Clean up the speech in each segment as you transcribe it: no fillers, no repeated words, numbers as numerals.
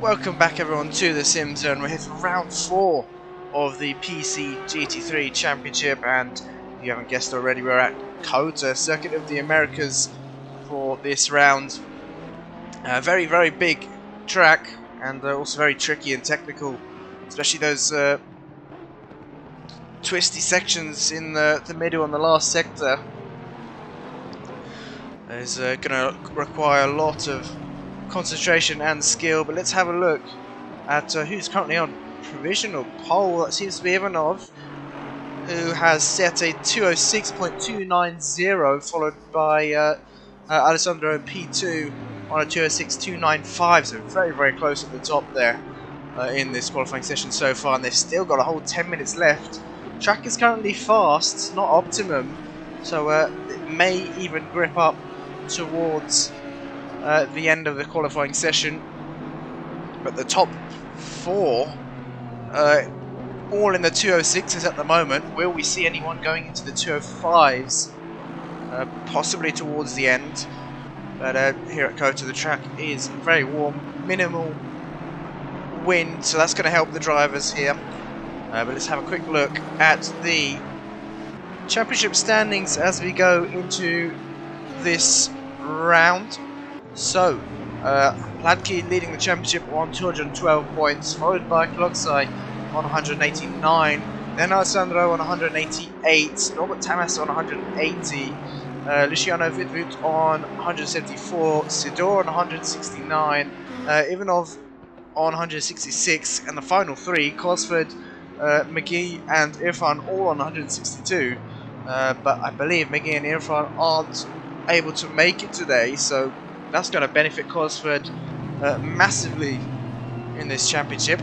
Welcome back everyone to the SimZone. We're here for round 4 of the PC GT3 Championship, and if you haven't guessed already, we're at COTA, Circuit of the Americas, for this round. Very, very big track, and also very tricky and technical, especially those twisty sections in the middle and the last sector. Is going to require a lot of concentration and skill, but let's have a look at who's currently on provisional pole. That seems to be Ivanov, who has set a 206.290, followed by Alessandro in P2 on a 206.295, so very, very close at the top there in this qualifying session so far, and they've still got a whole 10 minutes left. Track is currently fast, not optimum, so it may even grip up towards the end of the qualifying session, but the top 4 all in the 206s at the moment. Will we see anyone going into the 205s? Possibly towards the end, but here at COTA the track is very warm, minimal wind, so that's going to help the drivers here. But let's have a quick look at the championship standings as we go into this round. So, Ladke leading the championship on 212 points, followed by Kloksai on 189, then Alessandro on 188, Norbert Tamas on 180, Luciano Vidvut on 174, Sidor on 169, Ivanov on 166, and the final 3, Cosford, McGee and Irfan all on 162, but I believe McGee and Irfan aren't able to make it today, so that's going to benefit Cosford massively in this championship.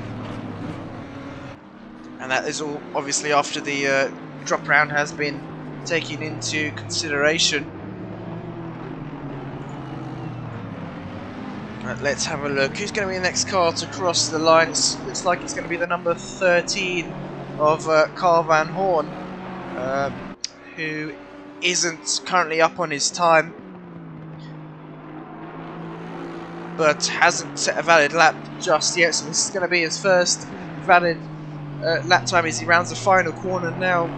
And that is all obviously after the drop round has been taken into consideration. Let's have a look. Who's going to be the next car to cross the line? Looks like it's going to be the number 13 of Carl Van Hoorn, who isn't currently up on his time, but hasn't set a valid lap just yet, so this is going to be his first valid lap time as he rounds the final corner now,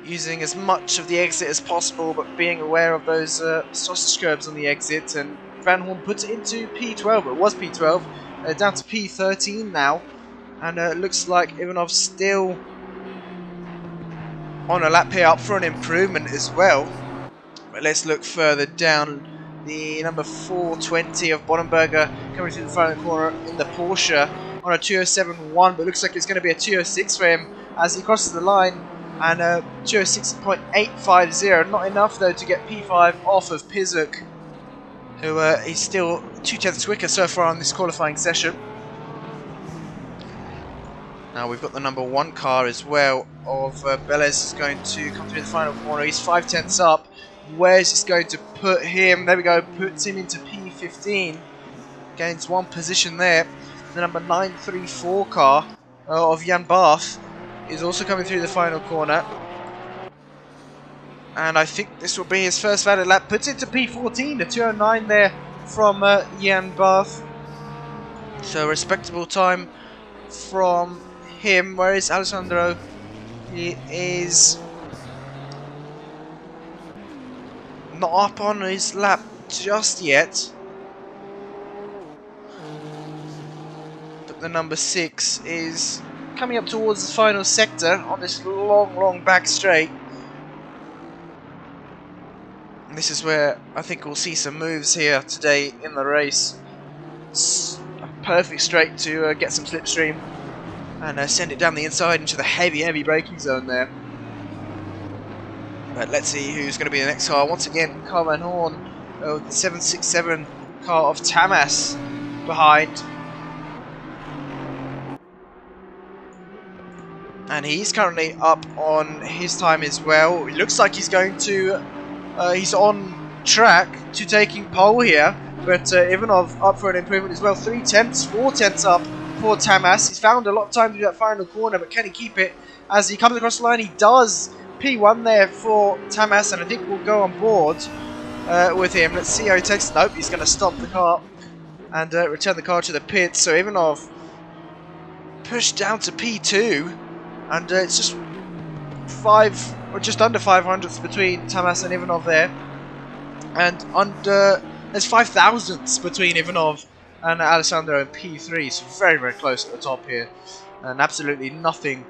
using as much of the exit as possible, but being aware of those sausage curbs on the exit. And Van Hoorn puts it into P12, it was P12, down to P13 now, and it looks like Ivanov still on a lap here, up for an improvement as well. But let's look further down. The number 420 of Bonenberger coming through the final corner in the Porsche on a 207.1, but looks like it's going to be a 206 for him as he crosses the line, and 206.850. Not enough though to get P5 off of Pizuk, who is still 2/10 quicker so far on this qualifying session. Now we've got the number 1 car as well of Belez is going to come through the final corner. He's 5/10 up. Where's this going to put him? There we go, puts him into P15. Gains 1 position there. The number 934 car of Jan Barth is also coming through the final corner. And I think this will be his first valid lap. Puts it to P14, a 209 there from Jan Barth. So respectable time from him. Where is Alessandro? He is not up on his lap just yet, but the number 6 is coming up towards the final sector on this long back straight. And this is where I think we'll see some moves here today in the race. It's a perfect straight to get some slipstream and send it down the inside into the heavy braking zone there. But let's see who's going to be the next car. Once again, Carl Van Hoorn, the 767 car of Tamas behind. And he's currently up on his time as well. It looks like he's going to, he's on track to taking pole here. But Ivanov up for an improvement as well. 3/10, 4/10 up for Tamas. He's found a lot of time to do that final corner, but can he keep it? As he comes across the line, he does. P1 there for Tamas, and I think we'll go on board with him. Let's see how he takes it. Nope, he's going to stop the car and return the car to the pits. So Ivanov pushed down to P2, and it's just just under 500ths between Tamas and Ivanov there, and there's 5,000ths between Ivanov and Alessandro in P3. So very, very close at the top here, and absolutely nothing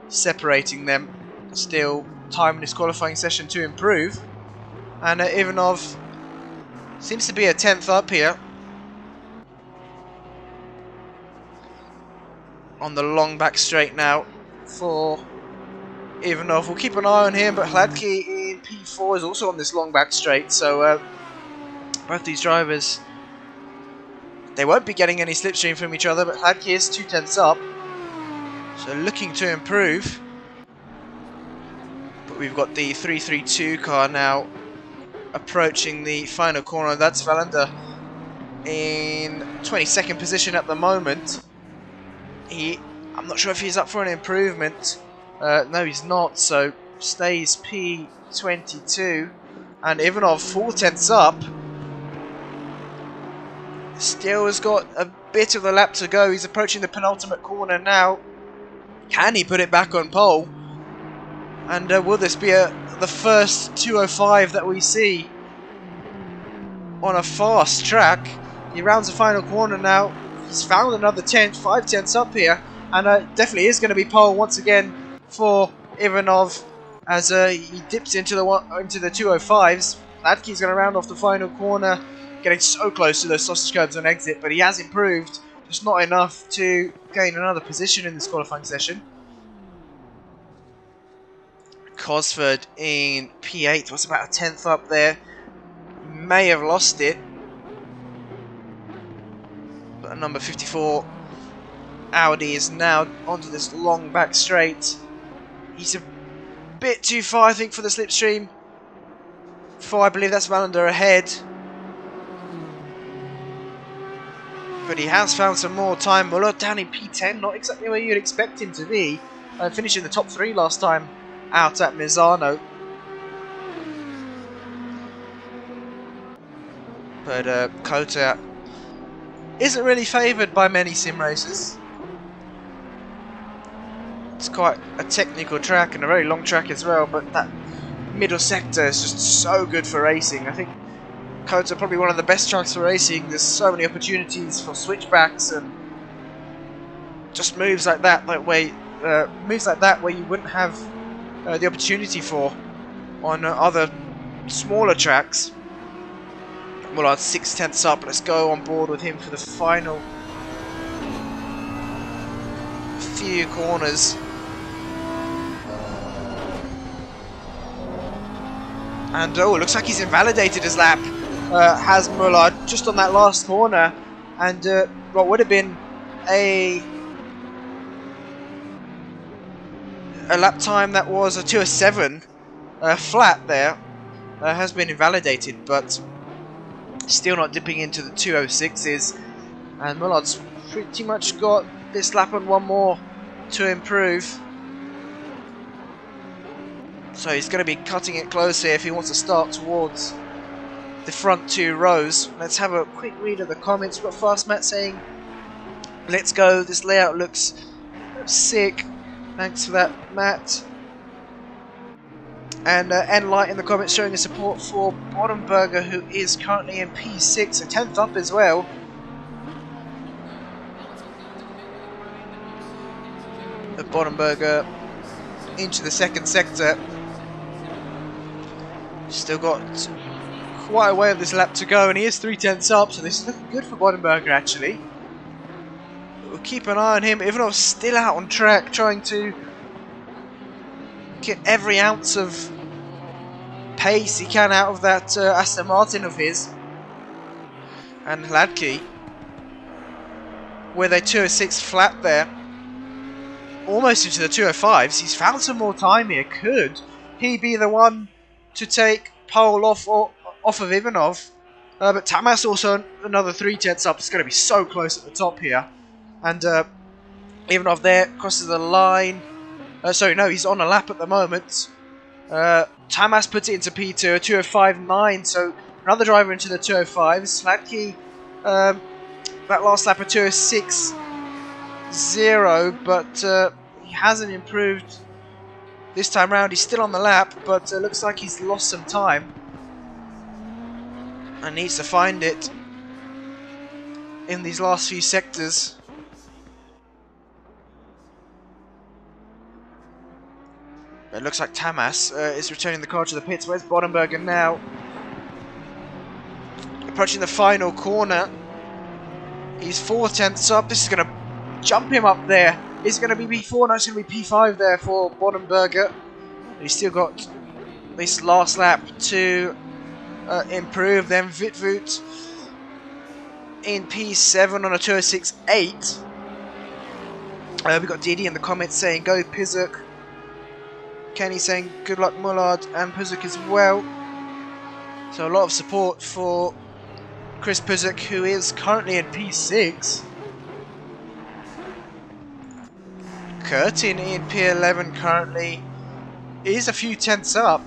separating them. Still time in this qualifying session to improve, and Ivanov seems to be a 10th up here on the long back straight now for Ivanov. We'll keep an eye on him, but Hladky in P4 is also on this long back straight, so both these drivers, they won't be getting any slipstream from each other, but Hladky is 2/10ths up, so looking to improve. But we've got the 332 car now approaching the final corner. That's Wallander in 22nd position at the moment. I'm not sure if he's up for an improvement. No, he's not, so stays P22. And Ivanov 4/10ths up. Still has got a bit of a lap to go. He's approaching the penultimate corner now. Can he put it back on pole? And will this be the first 205 that we see on a fast track? He rounds the final corner now. He's found another 5/10ths up here, and definitely is going to be pole once again for Ivanov as he dips into the 205s. Hladky's going to round off the final corner, getting so close to those sausage curbs on exit, but he has improved, just not enough to gain another position in this qualifying session. Cosford in P8 was about a 10th up there. May have lost it. But number 54 Audi is now onto this long back straight. He's a bit too far, I think, for the slipstream. I believe that's Wallander ahead. But he has found some more time. Muller down in P10, not exactly where you'd expect him to be. Finishing the top 3 last time out at Misano. But COTA isn't really favoured by many sim racers. It's quite a technical track and a very long track as well, but that middle sector is just so good for racing. I think COTA are probably one of the best tracks for racing. There's so many opportunities for switchbacks and just moves like that, where you wouldn't have the opportunity for on other smaller tracks. Well, I'm 6/10ths up. Let's go on board with him for the final few corners. And oh, it looks like he's invalidated his lap. Has Muller just on that last corner, and what would have been a lap time that was a 2:07 flat there has been invalidated, but still not dipping into the 2:06s, and Mullard's pretty much got this lap and one more to improve. So he's going to be cutting it close here if he wants to start towards the front 2 rows. Let's have a quick read of the comments. We've got Fast Matt saying, "Let's go, this layout looks sick." Thanks for that, Matt. And N-Light in the comments showing his support for Bottomberger, who is currently in P6, a 10th up as well. The Bottomberger into the second sector. Still got quite a way of this lap to go, and he is 3/10ths up, so this is looking good for Bottomberger actually. We'll keep an eye on him. Ivanov's still out on track, trying to get every ounce of pace he can out of that Aston Martin of his. And Hladky with a 2:06 flat there, almost into the 2:05s. He's found some more time here. Could he be the one to take pole off of Ivanov? But Tamas also another 3/10ths up. It's going to be so close at the top here. And Ivanov there crosses the line. Sorry, no, he's on a lap at the moment. Tamas puts it into P2, a 2:05.9. So another driver into the 2:05s. Hladky that last lap a 2:06.0, but he hasn't improved this time round. He's still on the lap, but looks like he's lost some time and needs to find it in these last few sectors. It looks like Tamas is returning the car to the pits. Where's Bodenberger now? Approaching the final corner. He's 4/10ths up. This is going to jump him up there. Is it going to be P4? No, it's going to be P5 there for Bodenberger. He's still got this last lap to improve. Then Vitvoet in P7 on a 2:06.8. We've got Didi in the comments saying go Pizuk. Kenny saying good luck Mullard and Pizuk as well. So a lot of support for Chris Pizuk, who is currently in P6. Curtin in P11 currently. Is a few tenths up.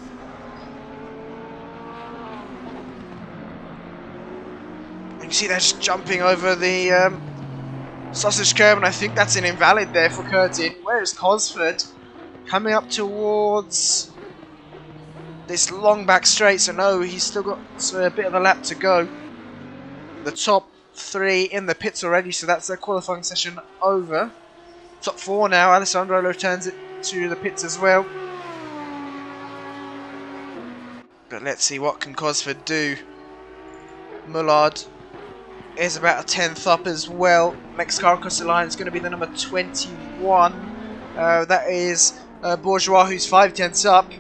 You can see they're just jumping over the sausage curb, and I think that's an invalid there for Curtin. Where is Cosford? Coming up towards this long back straight, so no, he's still got a bit of a lap to go. The top 3 in the pits already, so that's their qualifying session over. Top 4 now, Alessandro returns it to the pits as well. But let's see what can Cosford do. Mullard is about a 10th up as well. Next car across the line is going to be the number 21. That is Bourgeois, who's 5/10ths up.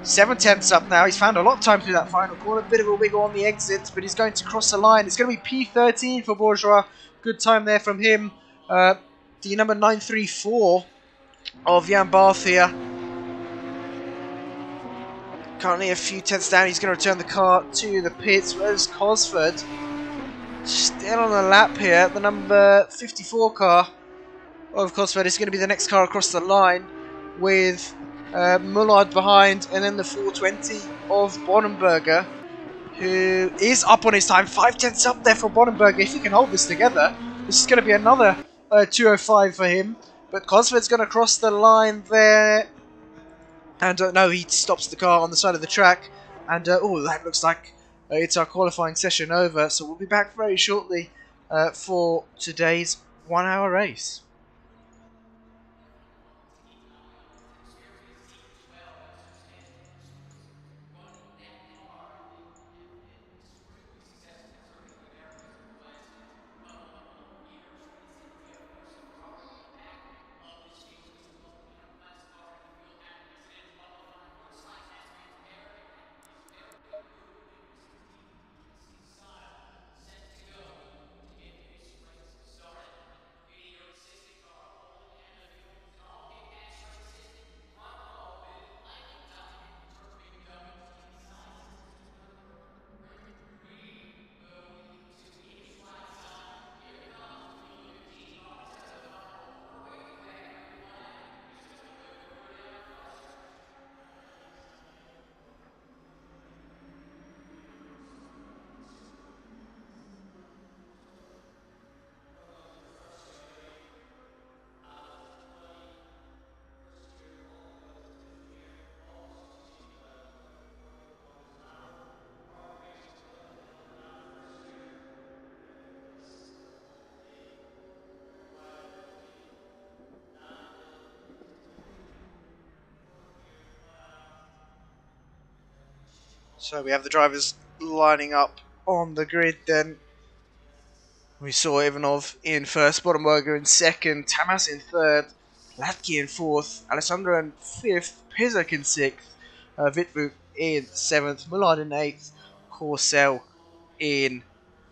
7/10ths up now. He's found a lot of time through that final corner. Bit of a wiggle on the exit, but he's going to cross the line. It's going to be P13 for Bourgeois. Good time there from him. The number 934 of Jan Barth here. Currently a few tenths down. He's going to return the car to the pits. Where's Cosford? Still on the lap here. The number 54 car of Cosford is going to be the next car across the line, with Mullard behind, and then the 420 of Bodenberger, who is up on his time. 5/10ths up there for Bodenberger. If he can hold this together, this is going to be another 2:05 for him. But Cosford's going to cross the line there. And no, he stops the car on the side of the track. And oh, that looks like it's our qualifying session over. So we'll be back very shortly for today's 1-hour race. So we have the drivers lining up on the grid then. We saw Ivanov in first, Bodenberger in second, Tamas in third, Latke in fourth, Alessandro in fifth, Pizuk in sixth, Vitvoet in seventh, Mullard in eighth, Corsell in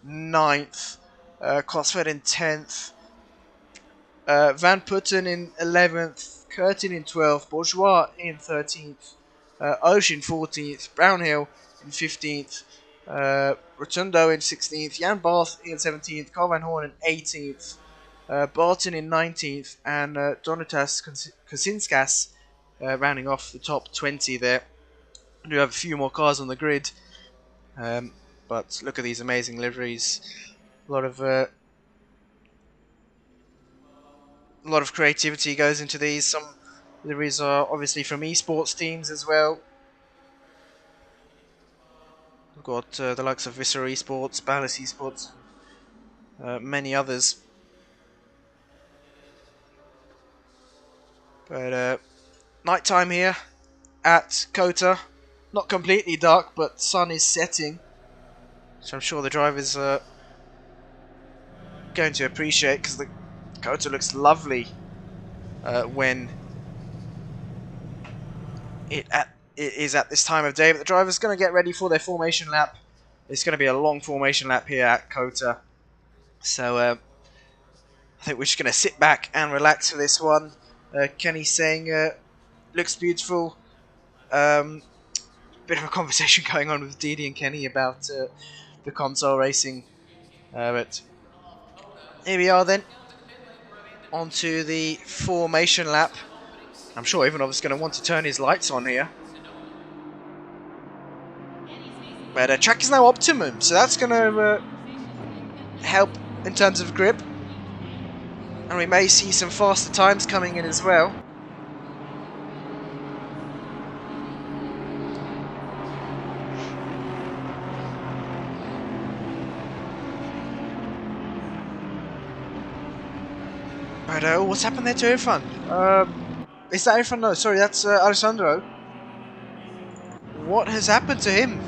ninth, Cosford in 10th, Van Putten in 11th, Curtin in 12th, Bourgeois in 13th, Ocean 14th, Brownhill in 15th, Rotundo in 16th, Jan Barth in 17th, Carl van Hoorn in 18th, Barton in 19th, and Donatas Kosinskas rounding off the top 20 there. We do have a few more cars on the grid, but look at these amazing liveries. A lot of A lot of creativity goes into these. Some deliveries are obviously from eSports teams as well. We've got the likes of Viscera eSports, Balance eSports, many others. But night time here at COTA. Not completely dark, but sun is setting. So I'm sure the drivers are going to appreciate, because the COTA looks lovely when it is at this time of day. But the driver's going to get ready for their formation lap. It's going to be a long formation lap here at COTA. So I think we're just going to sit back and relax for this one. Kenny's saying looks beautiful. Bit of a conversation going on with Deedee and Kenny about the console racing. But here we are then. Onto the formation lap. I'm sure Ivanov's going to want to turn his lights on here. But track is now optimum, so that's going to help in terms of grip. And we may see some faster times coming in as well. But what's happened there to Irfan? Is that Irfan? No, sorry, that's Alessandro. What has happened to him?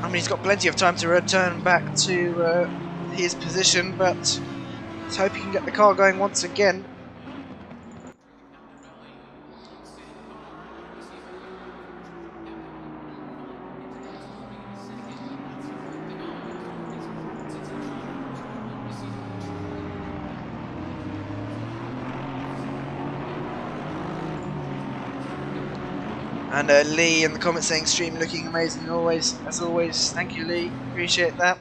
I mean, he's got plenty of time to return back to his position, but let's hope he can get the car going once again. And Lee in the comments saying stream looking amazing always, as always. Thank you, Lee. Appreciate that.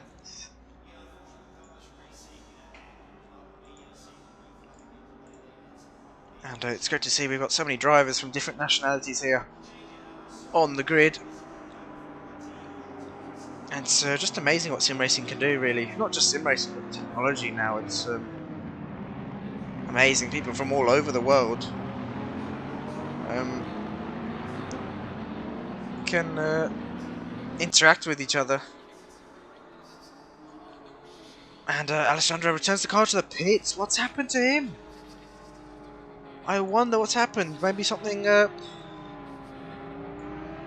And it's great to see we've got so many drivers from different nationalities here on the grid. And it's just amazing what sim racing can do, really. Not just sim racing, but technology now. It's amazing. People from all over the world can interact with each other. And Alessandro returns the car to the pits. What's happened to him? I wonder what's happened. Maybe something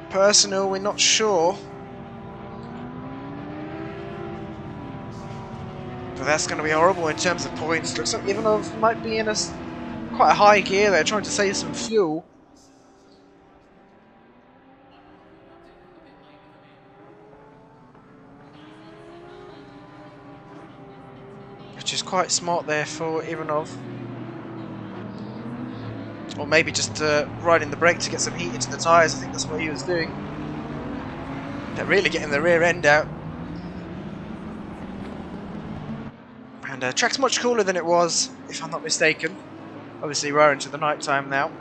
personal, we're not sure. But that's going to be horrible in terms of points. Looks like Ivanov might be in quite a high gear there, trying to save some fuel. Which is quite smart there for Ivanov. Or maybe just riding the brake to get some heat into the tyres. I think that's what he was doing. They're really getting the rear end out. And track's much cooler than it was, if I'm not mistaken. Obviously we're into the night time now.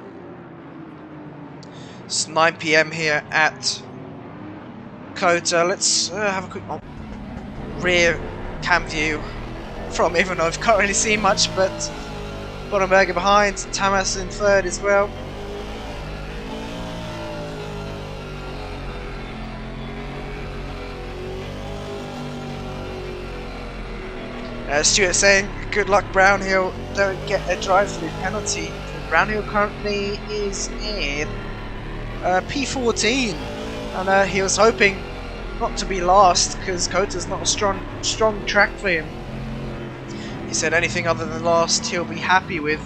It's 9 PM here at COTA. Let's have a quick rear cam view from Ivanov. Can't really see much, but Bottenberger behind, Tamas in third as well. Stuart saying, good luck Brownhill, don't get a drive-through penalty. Brownhill currently is in P14, and he was hoping not to be last because COTA's not a strong track for him. He said anything other than last he'll be happy with.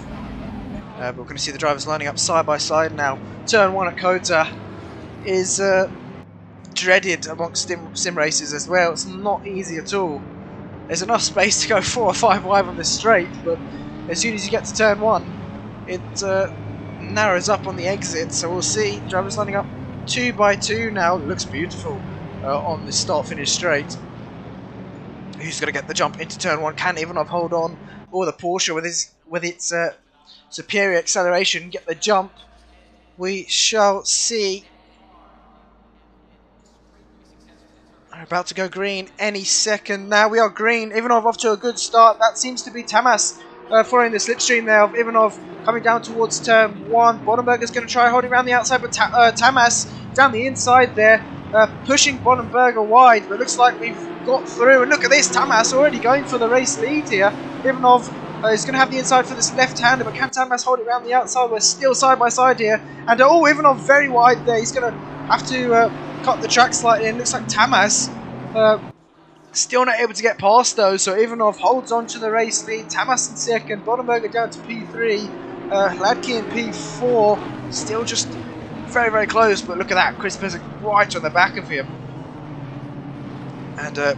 But we're going to see the drivers lining up side by side now. Turn 1 at COTA is dreaded amongst sim races as well. It's not easy at all. There's enough space to go 4 or 5 wide on this straight, but as soon as you get to turn 1, it narrows up on the exit. So we'll see drivers lining up 2 by 2 now. It looks beautiful on this start-finish straight. Who's going to get the jump into turn 1? Can Ivanov hold on? Or the Porsche with its superior acceleration get the jump? We shall see. We're about to go green any second now. We are green. Ivanov off to a good start. That seems to be Tamas following the slipstream there of Ivanov coming down towards turn 1. Bonenberger's going to try holding around the outside, but Tamas down the inside there, pushing Bonenberger wide, but looks like we've got through. And look at this, Tamas already going for the race lead here. Ivanov is going to have the inside for this left-hander, but can Tamas hold it around the outside? We're still side by side here. And oh, Ivanov very wide there. He's going to have to cut the track slightly, and looks like Tamas still not able to get past those, so Ivanov holds on to the race lead. Tamas in second, Bonenberger down to P3, Hladky in P4, still just very, very close, but look at that, Chris Pesek right on the back of him. And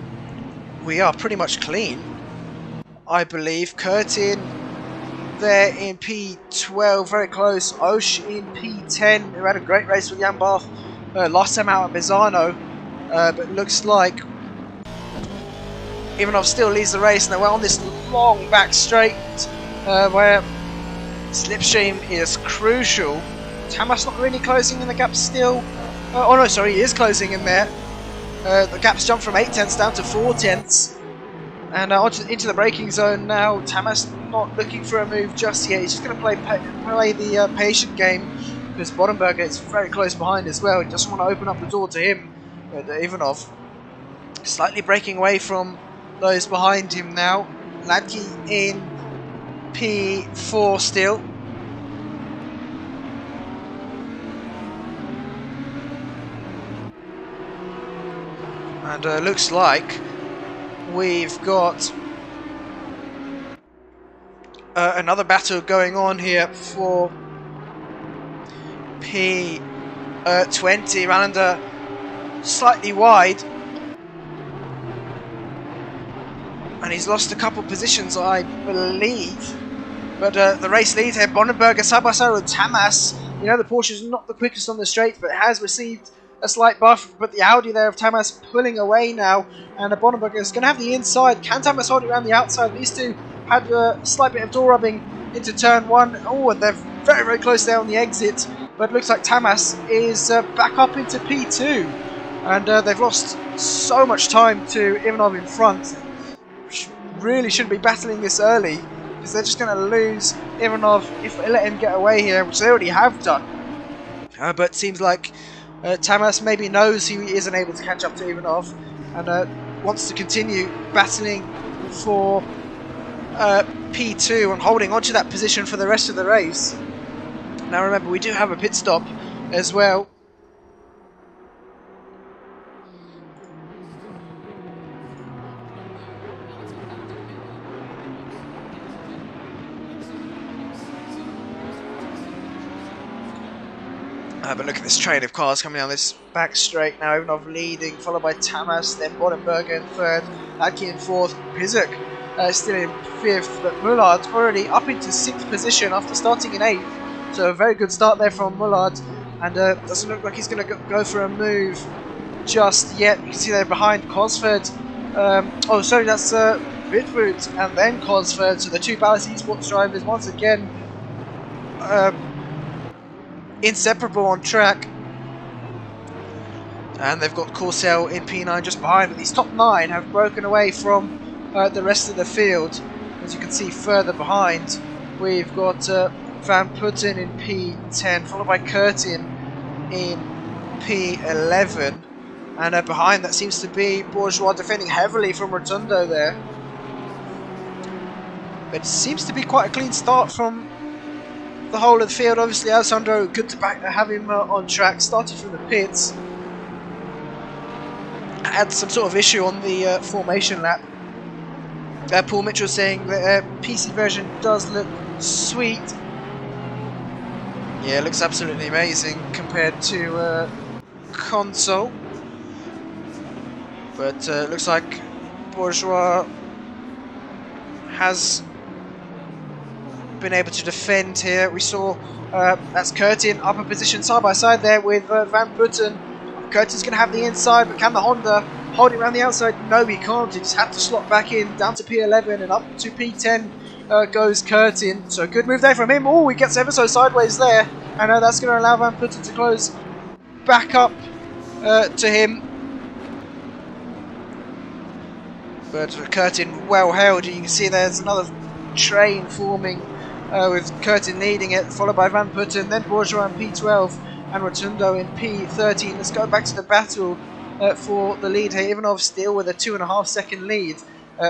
we are pretty much clean, I believe. Curtin there in P12, very close. Hooschii in P10, who had a great race with Jan Barth last time out at Misano, but looks like Ivanov still leads the race, and we're on this long back straight where slipstream is crucial. Tamas not really closing in the gap still. Oh no, sorry, he is closing in there. The gap's jumped from 8 tenths down to 4 tenths. And into the braking zone now. Tamas not looking for a move just yet. He's just going to play the patient game, because Bonenberger is very close behind as well. He doesn't want to open up the door to him. Ivanov slightly breaking away from those behind him now. Hladky in P4 still. And looks like we've got another battle going on here for P20. Ralander slightly wide. And he's lost a couple positions, I believe. But the race lead here, Bonenberger side by side with Tamas. You know, the Porsche is not the quickest on the straight, but it has received a slight buff. But the Audi there of Tamas pulling away now. And Bonenberger is going to have the inside. Can Tamas hold it around the outside? These two had a slight bit of door rubbing into turn 1. Oh, and they're very, very close there on the exit. But it looks like Tamas is back up into P2. And they've lost so much time to Ivanov in front. Really shouldn't be battling this early, because they're just going to lose Ivanov if they let him get away here, which they already have done. But it seems like Tamas maybe knows he isn't able to catch up to Ivanov, and wants to continue battling for P2 and holding on to that position for the rest of the race. Now remember, we do have a pit stop as well. But look at this train of cars coming down this back straight now. Ivanov leading, followed by Tamas, then Bonenberger in third, Hladky in fourth, Pesek still in fifth, but Mullard already up into 6th position after starting in 8th. So a very good start there from Mullard, and doesn't look like he's going to go for a move just yet. You can see there behind Cosford. Oh, sorry, that's Bitwood and then Cosford. So the two Ballast eSports drivers once again inseparable on track, and they've got Corsa in P9 just behind, but these top 9 have broken away from the rest of the field. As you can see further behind, we've got Van Putten in P10, followed by Curtin in P11, and behind that seems to be Bourgeois defending heavily from Rotundo there. But it seems to be quite a clean start from the whole of the field. Obviously Alessandro, good to have him on track, started from the pits, had some sort of issue on the formation lap. Paul Mitchell saying the PC version does look sweet. Yeah, it looks absolutely amazing compared to console, but looks like Bourgeois has been able to defend here. We saw that's Curtin upper position side by side there with Van Putten. Curtin's going to have the inside, but can the Honda hold it around the outside? No, he can't. He just had to slot back in down to P11, and up to P10 goes Curtin. So a good move there from him. Oh, he gets ever so sideways there, and that's going to allow Van Putten to close back up to him. But Curtin well held. You can see there's another train forming with Curtin leading it, followed by Van Putten, then Bourgeois in P12 and Rotundo in P13. Let's go back to the battle for the lead here. Ivanov still with a 2.5 second lead,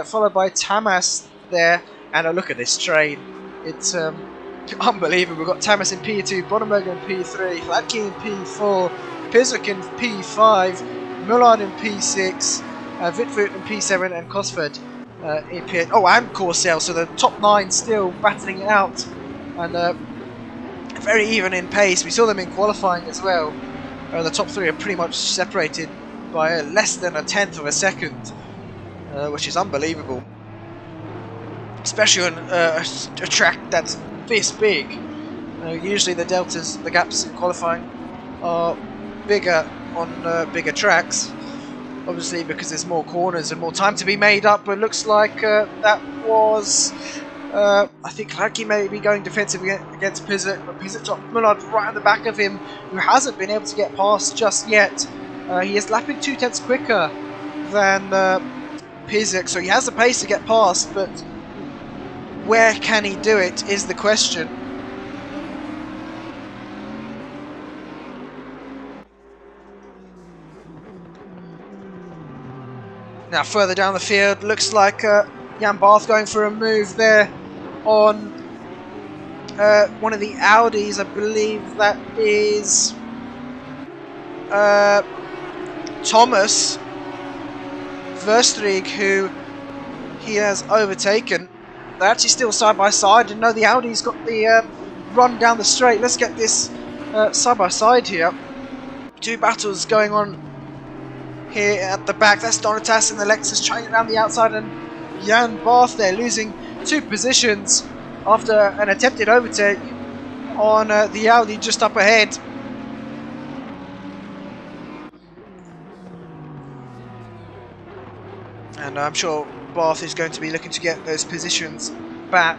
followed by Tamas there. And look at this train. It's unbelievable. We've got Tamas in P2, Bonenberger in P3, Hladky in P4, Pizuk in P5, Mullard in P6, Wittvoet in P7, and Cosford in P8. Oh, and Corsa, so the top 9 still battling it out. And very even in pace. We saw them in qualifying as well. The top 3 are pretty much separated by less than a tenth of a second, which is unbelievable. Especially on a track that's this big. Usually the deltas, the gaps in qualifying are bigger on bigger tracks. Obviously because there's more corners and more time to be made up, but it looks like that was... I think Hladky may be going defensive against Pizuk, but Pizuk got Mullard right at the back of him, who hasn't been able to get past just yet. He is lapping 2/10 quicker than Pizuk, so he has the pace to get past, but where can he do it is the question. Now further down the field, looks like Jan Barth going for a move there on one of the Audis. I believe that is Thomas Verstrig, who he has overtaken. They're actually still side by side, and no, the Audi's got the run down the straight. Let's get this side by side here. Two battles going on here at the back. That's Donatas and the Lexus trying it around the outside, and Jan Barth there losing 2 positions after an attempted overtake on the Audi just up ahead. And I'm sure Barth is going to be looking to get those positions back.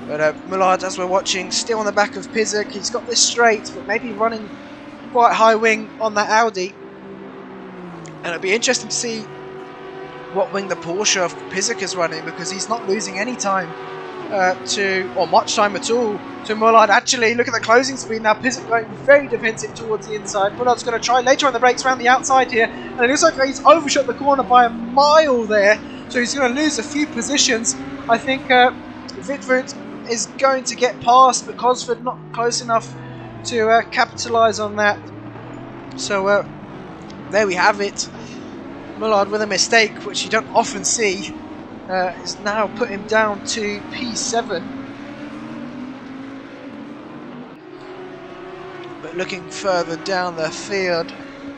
But Mullard, as we're watching, still on the back of Pizuk. He's got this straight, but maybe running quite high wing on that Audi. And it'll be interesting to see what wing the Porsche of Pizuk is running, because he's not losing any time or much time at all to Mullard. Actually, look at the closing speed now. Pizuk going very defensive towards the inside. Mullard's going to try later on the brakes around the outside here, and it looks like he's overshot the corner by a mile there, so he's going to lose a few positions. I think Wittvoet is going to get past, but Cosford not close enough to capitalise on that. So there we have it. Mullard with a mistake, which you don't often see, is now put him down to P7. But looking further down the field,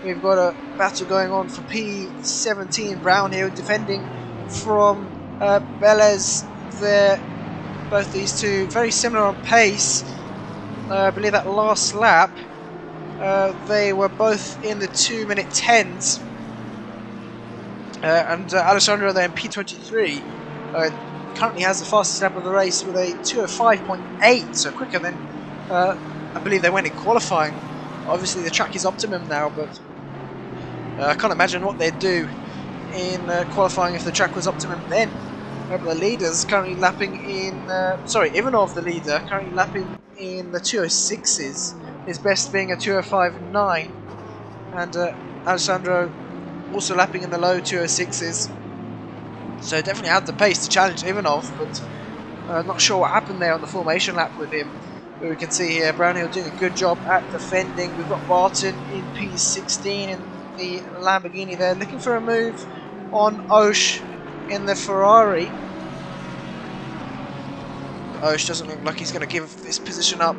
we've got a battle going on for P17. Brown here defending from Belez there. Both these two very similar on pace. I believe that last lap they were both in the 2-minute 10s. And Alessandro there in P23 currently has the fastest lap of the race with a 2:05.8, so quicker than I believe they went in qualifying. Obviously the track is optimum now, but I can't imagine what they'd do in qualifying if the track was optimum then. The leader's currently lapping in, Ivanov, the leader, currently lapping in the 2:06s, his best being a 2:05.9, and Alessandro also lapping in the low 2:06s. So definitely had the pace to challenge Ivanov, but not sure what happened there on the formation lap with him. But we can see here Brownhill doing a good job at defending. We've got Barton in P16 in the Lamborghini there, looking for a move on Osh in the Ferrari. Osh doesn't look like he's going to give this position up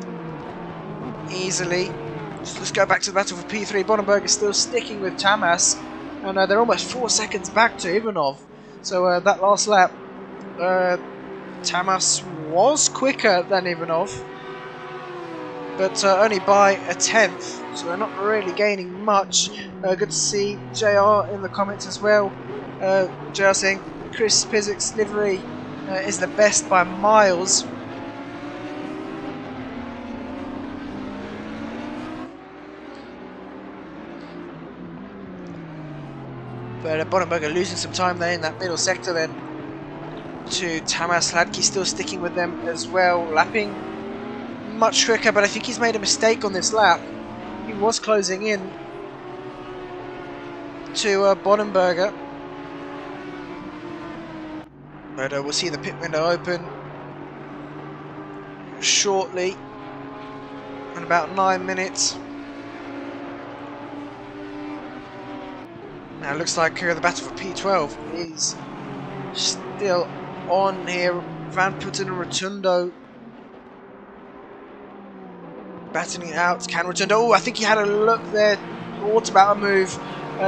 easily. Let's go back to the battle for P3. Bonenberg is still sticking with Tamas, and they're almost 4 seconds back to Ivanov. So that last lap, Tamas was quicker than Ivanov, but only by a tenth, so they're not really gaining much. Good to see JR in the comments as well. JR saying Chris Pizuk's livery is the best by miles. But Bonenberger losing some time there in that middle sector then. to Tamas. Hladky still sticking with them as well, lapping much quicker, but I think he's made a mistake on this lap. He was closing in to Bonenberger, but we'll see the pit window open shortly in about 9 minutes. Now it looks like the battle for P12 is still on here. Van Putten and Rotundo battling it out. Can Rotundo? Oh, I think he had a look there towards about a move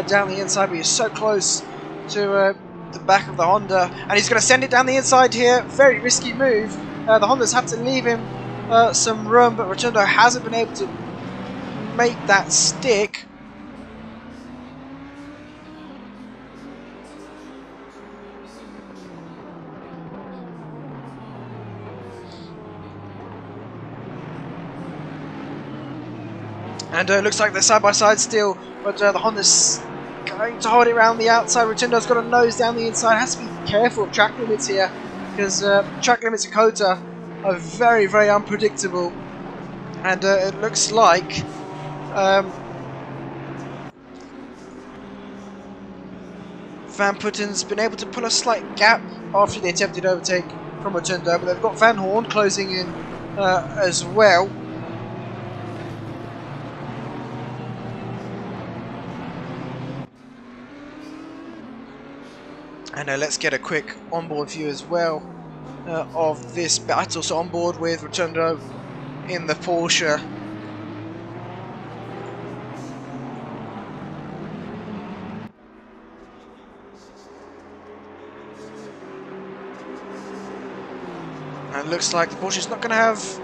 down the inside, but he's so close to the back of the Honda, and he's going to send it down the inside here. Very risky move. The Hondas have to leave him some room, but Rotundo hasn't been able to make that stick. And it looks like they're side by side still, but the Honda's going to hold it around the outside. Rotundo's got a nose down the inside. Has to be careful of track limits here, because track limits at COTA are very, very unpredictable. And it looks like Van Putten's been able to pull a slight gap after the attempted overtake from Rotundo, but they've got Van Hoorn closing in as well. And let's get a quick onboard view as well of this battle. So on board with Rotundo in the Porsche. And it looks like the Porsche's not going to have...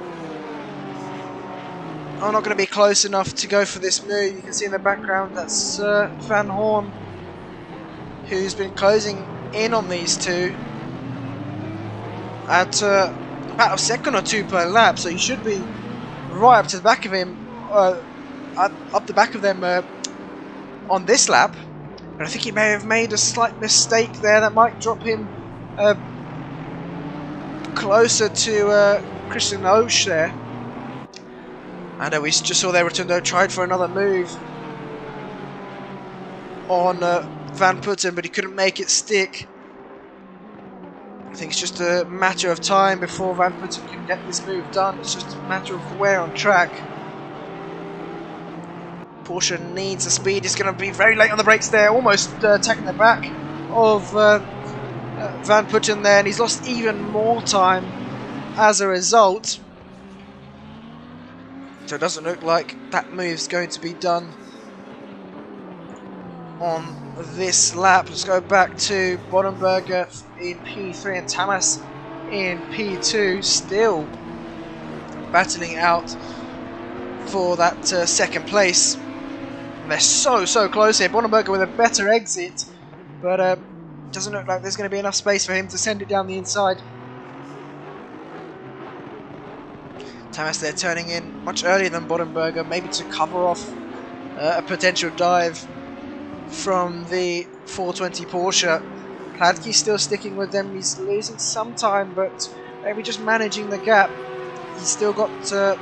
not going to be close enough to go for this move. You can see in the background that's Van Hoorn, who's been closing in on these two at about a second or two per lap, so you should be right up to the back of him, up the back of them on this lap. But I think he may have made a slight mistake there that might drop him closer to Christian Hooschii there. And we just saw there Rotundo tried for another move on Van Putten, but he couldn't make it stick. I think it's just a matter of time before Van Putten can get this move done. It's just a matter of wear on track. Porsche needs the speed. It's going to be very late on the brakes there, almost taking the back of Van Putten there, and he's lost even more time as a result. So it doesn't look like that move's going to be done on this lap. Let's go back to Bonenberger in P3 and Tamas in P2, still battling out for that second place. And they're so close here. Bonenberger with a better exit, but doesn't look like there's going to be enough space for him to send it down the inside. Tamas there turning in much earlier than Bonenberger, maybe to cover off a potential dive from the 420 Porsche. Hladky's still sticking with them. He's losing some time, but maybe just managing the gap. He's still got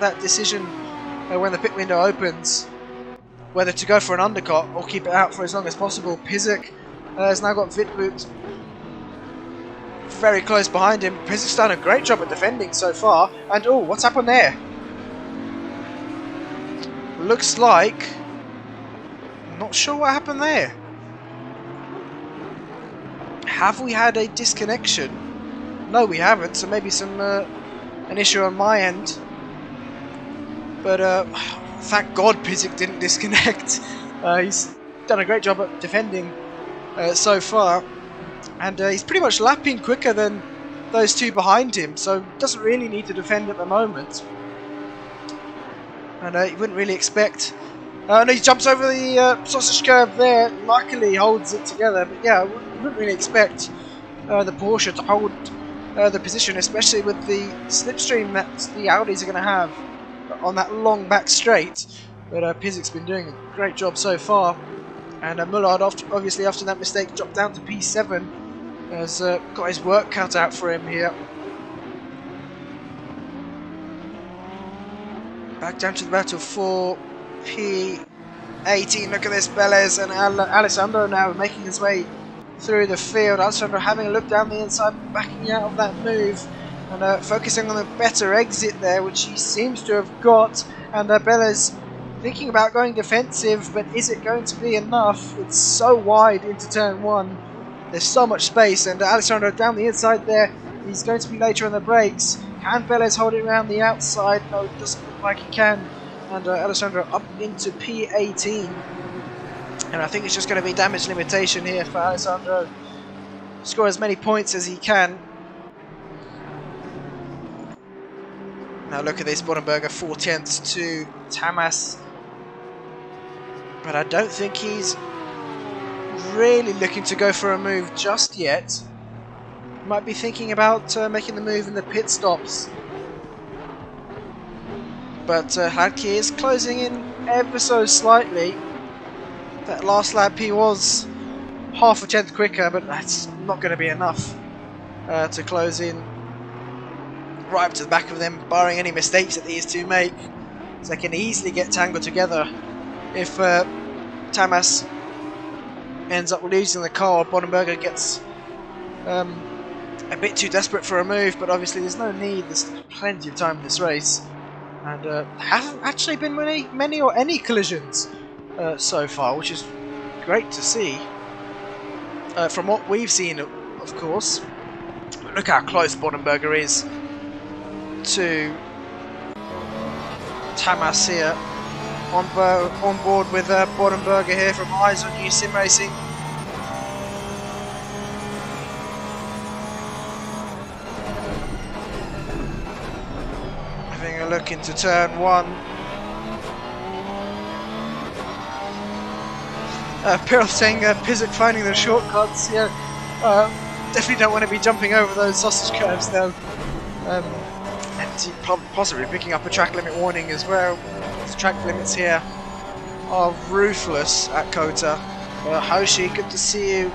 that decision when the pit window opens, whether to go for an undercut or keep it out for as long as possible. Pizik has now got Vitboot very close behind him. Pizik's done a great job at defending so far. And oh, what's happened there? Looks like... not sure what happened there. Have we had a disconnection? No, we haven't. So maybe some an issue on my end. But thank God Pizik didn't disconnect. He's done a great job at defending so far, and he's pretty much lapping quicker than those two behind him. So doesn't really need to defend at the moment. And you wouldn't really expect. No, he jumps over the sausage curve there. Luckily holds it together. But yeah, wouldn't really expect the Porsche to hold the position, especially with the slipstream that the Audis are going to have on that long back straight. But Pizik's been doing a great job so far. And Mullard, obviously after that mistake, dropped down to P7. has got his work cut out for him here. Back down to the battle for P18. Look at this, Velez and Alessandro now making his way through the field. Alessandro having a look down the inside, backing out of that move, and focusing on a better exit there, which he seems to have got. And Velez thinking about going defensive, but is it going to be enough? It's so wide into turn 1. There's so much space, and Alessandro down the inside there. He's going to be later on the brakes. Can Velez hold it around the outside? No, it doesn't look like he can. And Alessandro up into P18. And I think it's just going to be damage limitation here for Alessandro. Score as many points as he can. Now look at this, Bodenberger 4 tenths to Tamas. But I don't think he's really looking to go for a move just yet. Might be thinking about making the move in the pit stops. But Hladky is closing in ever so slightly. That last lap he was half a tenth quicker, but that's not going to be enough to close in right up to the back of them, barring any mistakes that these two make. So they can easily get tangled together if Tamas ends up losing the car. Bodenberger gets a bit too desperate for a move, but obviously there's no need. There's plenty of time in this race, and haven't actually been many or any collisions so far, which is great to see from what we've seen, of course. Look how close Bodenberger is to Tamas here. On board with Bodenberger here from Eyes on You Sim Racing. Having a look into turn 1. Pirov saying Pizik finding the shortcuts. Yeah, definitely don't want to be jumping over those sausage curves though. And possibly picking up a track limit warning as well. The track limits here are ruthless at COTA. Hooschii, good to see you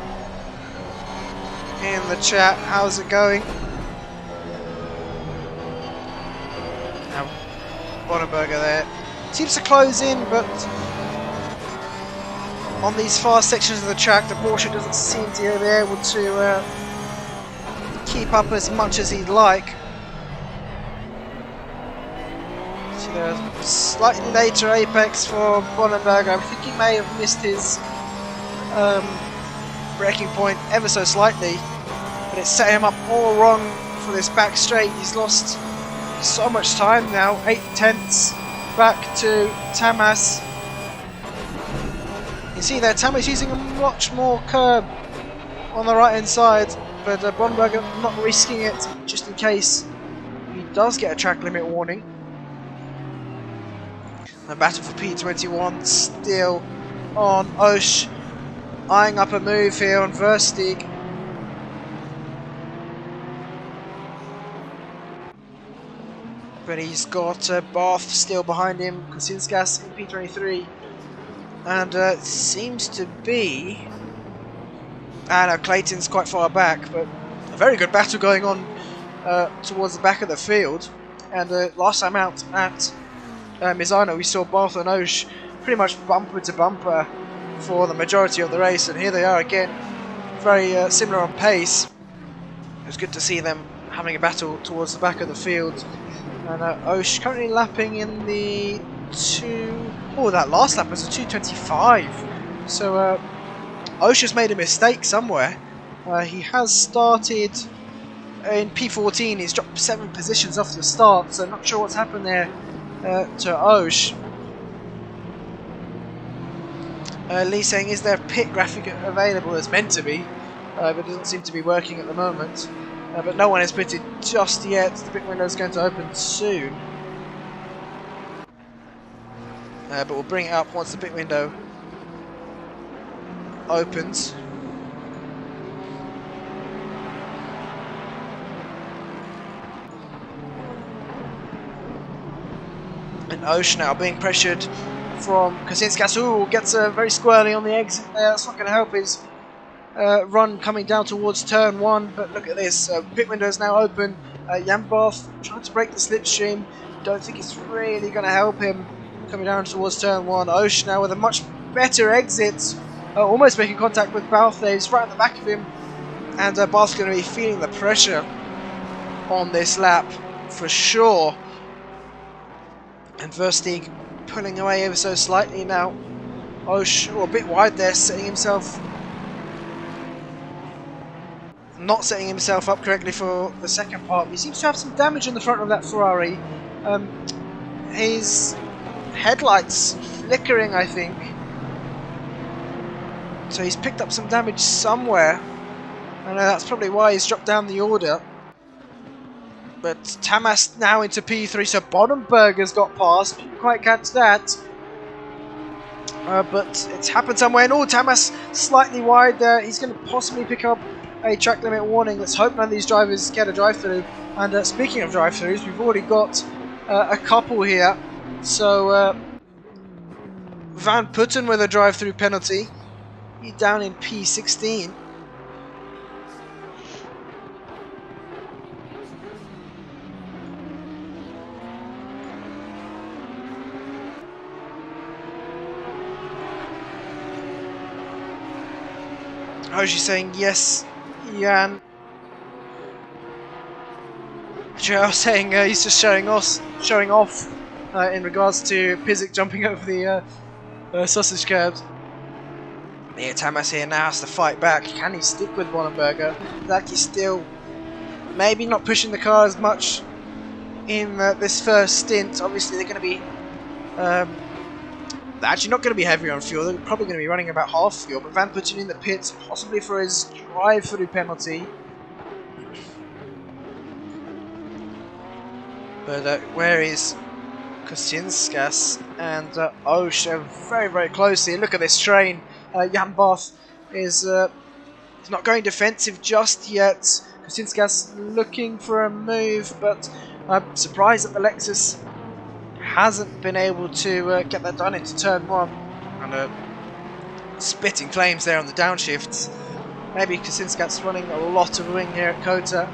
in the chat. How's it going? Now, Bodenberger there seems to close in, but on these fast sections of the track, the Porsche doesn't seem to be able to keep up as much as he'd like. Slightly later apex for Bodenberger. I think he may have missed his braking point ever so slightly, but it set him up all wrong for this back straight. He's lost so much time now. 8 tenths back to Tamas. You see there, Tamas using a much more curb on the right hand side, but Bodenberger not risking it just in case he does get a track limit warning. The battle for P21 still on. Osh eyeing up a move here on Versteeg. But he's got Barth still behind him, Kosinskas in P23. And it seems to be... I know Clayton's quite far back, but a very good battle going on towards the back of the field. And last time out at Misano, we saw Barth and Osh pretty much bumper to bumper for the majority of the race, and here they are again, very similar on pace. It was good to see them having a battle towards the back of the field. And Osh currently lapping in the that last lap was a 2:25. So Osh has made a mistake somewhere. He has started in P14. He's dropped 7 positions off the start, so not sure what's happened there to Osh. Lee saying, is there a pit graphic available? It's meant to be, but it doesn't seem to be working at the moment. But no one has pitted just yet. The pit window is going to open soon. But we'll bring it up once the pit window opens. And Osh now being pressured from Kosinskas, who gets very squirrely on the exit there. That's not going to help his run coming down towards turn 1, but look at this, pit window is now open. Barth trying to break the slipstream, don't think it's really going to help him coming down towards turn 1. Hooschii now with a much better exit, almost making contact with Barth there, he's right at the back of him, and Barth's going to be feeling the pressure on this lap for sure. And Versteeg pulling away ever so slightly now. Hooschii a bit wide there, not setting himself up correctly for the second part. He seems to have some damage on the front of that Ferrari. His headlights flickering, I think. So he's picked up some damage somewhere. And that's probably why he's dropped down the order. But Tamas now into P3, so Bottomberger's got past. Didn't quite catch that. But it's happened somewhere. And Tamas slightly wide there. He's going to possibly pick up a track limit warning. Let's hope none of these drivers get a drive-through. And speaking of drive-throughs, we've already got a couple here. So Van Putten with a drive-through penalty. He's down in P16. Hooschii saying yes, Jan. Joe saying he's just showing off in regards to Pizik jumping over the sausage curbs. Yeah, Tamas here now has to fight back. Can he stick with Bottomberger? Like he's still maybe not pushing the car as much in this first stint. Obviously they're going to be they're actually not going to be heavier on fuel. They're probably going to be running about half fuel. But Van Putten in the pits, possibly for his drive-through penalty. But where is Kosinskas and Hooschii very, very close here. Look at this train. Barth is not going defensive just yet. Kosinskas looking for a move, but I'm surprised that the Lexus hasn't been able to get that done into turn 1. And spitting flames there on the downshifts. Maybe Kosinskas running a lot of wing here at COTA.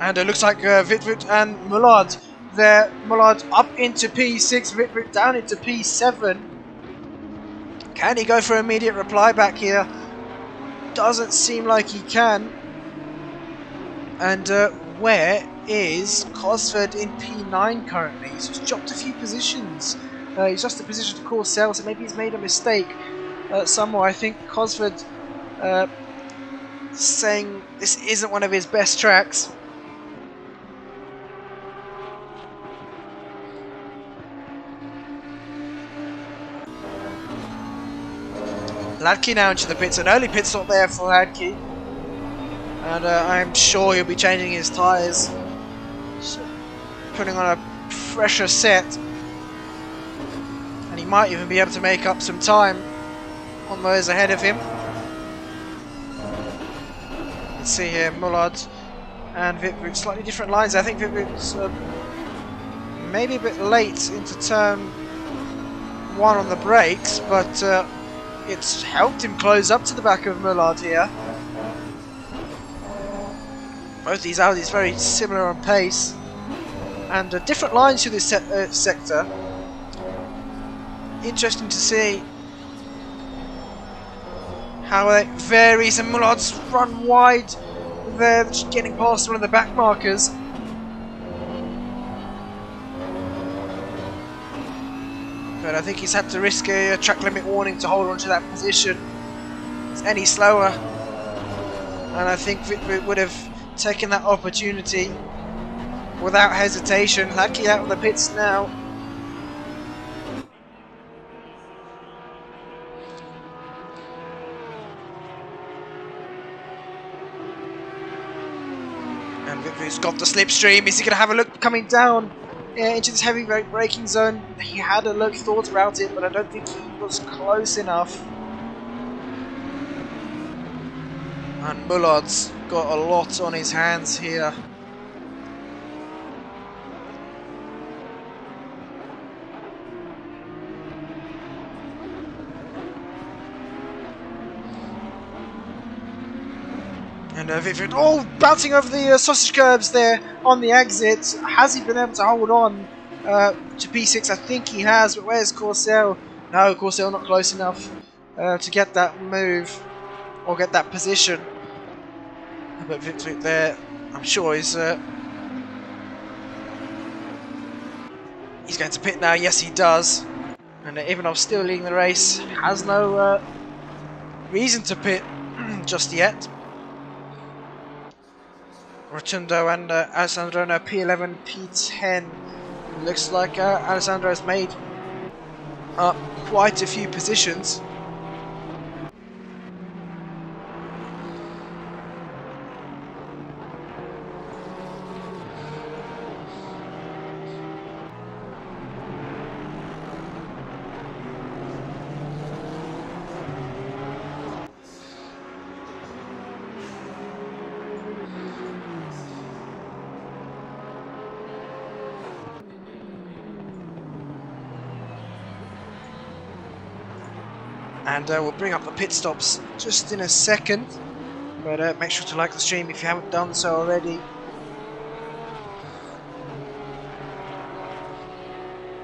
And it looks like Wittwood and Mullard there. Mullard up into P6, Wittwood down into P7. Can he go for immediate reply back here? Doesn't seem like he can. And where is Cosford in P9 currently? He's just dropped a few positions. He's just in position to call sales, so maybe he's made a mistake somewhere. I think Cosford saying this isn't one of his best tracks. Ladke now into the pits, an early pit stop there for Ladke. And I'm sure he'll be changing his tyres, putting on a fresher set, and he might even be able to make up some time on those ahead of him. Let's see here, Mullard and Wittwood, slightly different lines. I think Wittwood's maybe a bit late into turn 1 on the brakes, but it's helped him close up to the back of Mullard here. Both these Audis very similar on pace, and different lines to this sector. Interesting to see how it varies, and Mullard's run wide there, just getting past one of the back markers. But I think he's had to risk a track limit warning to hold on to that position. If it's any slower, and I think Wittwood would have taken that opportunity without hesitation. Ladke out of the pits now. And Wittwood's got the slipstream. Is he going to have a look coming down into this heavy braking zone? He had a look, thought about it, but I don't think he was close enough. And Mullard's got a lot on his hands here. And oh, bouncing over the sausage curbs there on the exit. Has he been able to hold on to P6? I think he has, but where's Corsa? No, Corsa not close enough to get that move or get that position. But Victor there, I'm sure he's going to pit now. Yes, he does. And Ivanov still leading the race, has no reason to pit just yet. Rotundo and Alessandro now P11, P10. Looks like Alessandro has made up quite a few positions. And we'll bring up the pit stops just in a second. But make sure to like the stream if you haven't done so already.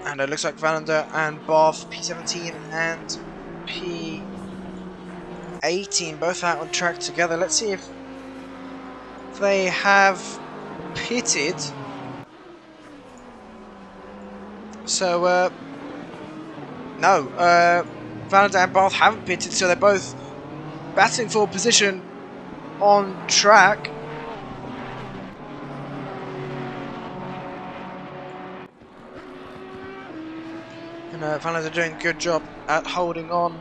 And it looks like Valander and Barth, P17 and P18, both out on track together. Let's see if they have pitted. So, no. Valander and Barth haven't pitted, so they're both battling for position on track. And Valander doing a good job at holding on.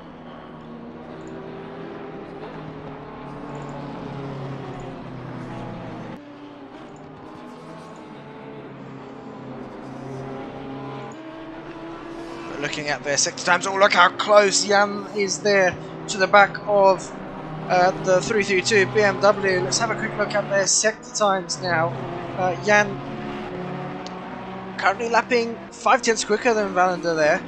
Looking at their sector times, oh look how close Jan is there to the back of the 332 BMW. Let's have a quick look at their sector times now. Jan currently lapping 5/10 quicker than Valander there.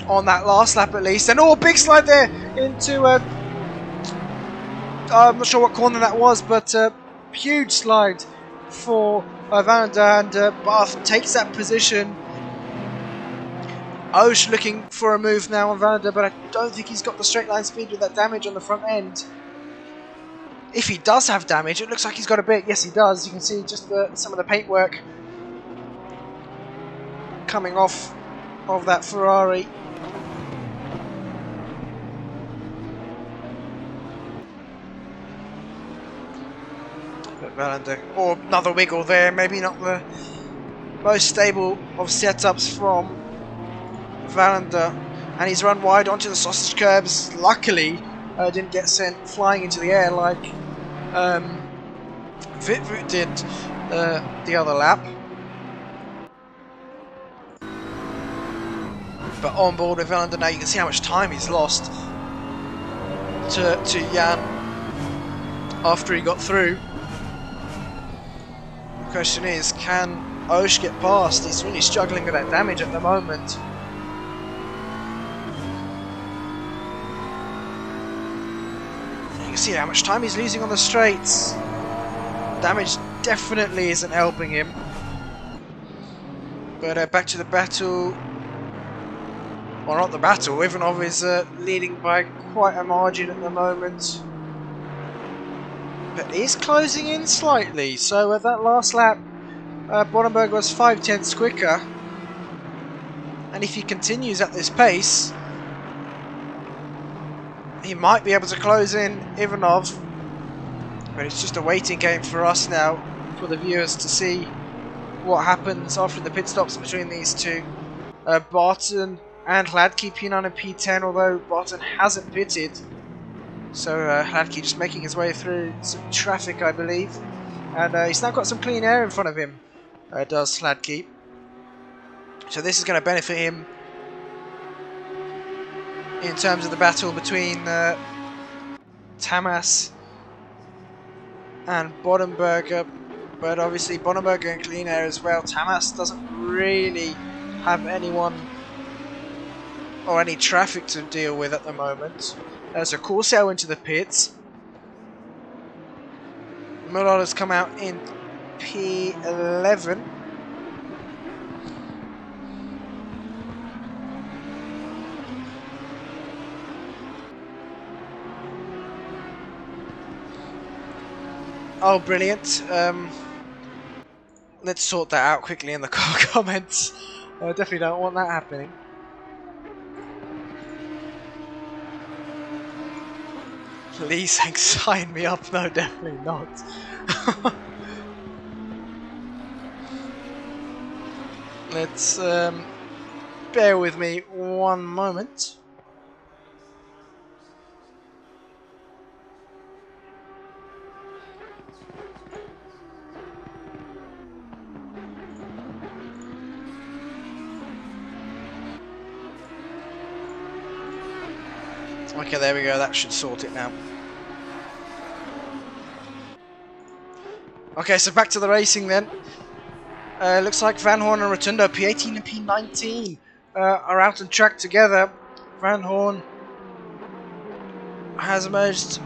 On that last lap at least. And oh, big slide there into I'm not sure what corner that was, but huge slide for Valander, and Barth takes that position. Hooschii looking for a move now on Valander, but I don't think he's got the straight line speed with that damage on the front end. If he does have damage, it looks like he's got a bit. Yes, he does. You can see just some of the paintwork coming off of that Ferrari. But Valander, or another wiggle there, maybe not the most stable of setups from Valander, and he's run wide onto the sausage curbs. Luckily, didn't get sent flying into the air like Vitvoet did the other lap. But on board with Valander now, you can see how much time he's lost to Jan after he got through. The question is, can Hooschii get past? He's really struggling with that damage at the moment. See how much time he's losing on the straights. Damage definitely isn't helping him. But back to the battle. Well, not the battle. Ivanov is leading by quite a margin at the moment. But is closing in slightly. So at that last lap, Bonenberg was 5/10 quicker. And if he continues at this pace, he might be able to close in Ivanov, but it's just a waiting game for us now, for the viewers to see what happens after the pit stops between these two. Barton and Hladky P9 and P10, although Barton hasn't pitted. So Hladky just making his way through some traffic, I believe. And he's now got some clean air in front of him, does Hladky. So this is going to benefit him in terms of the battle between Tamas and Bonenberger, but obviously Bonenberger in clean air as well. Tamas doesn't really have anyone or any traffic to deal with at the moment. So Corsa into the pits. Muller has come out in P11. Oh, brilliant. Let's sort that out quickly in the comments. I definitely don't want that happening. Please sign me up. No, definitely not. Let's bear with me one moment. Okay, there we go. That should sort it now. Okay, so back to the racing then. Looks like Van Hoorn and Rotundo, P18 and P19, are out on track together. Van Hoorn has emerged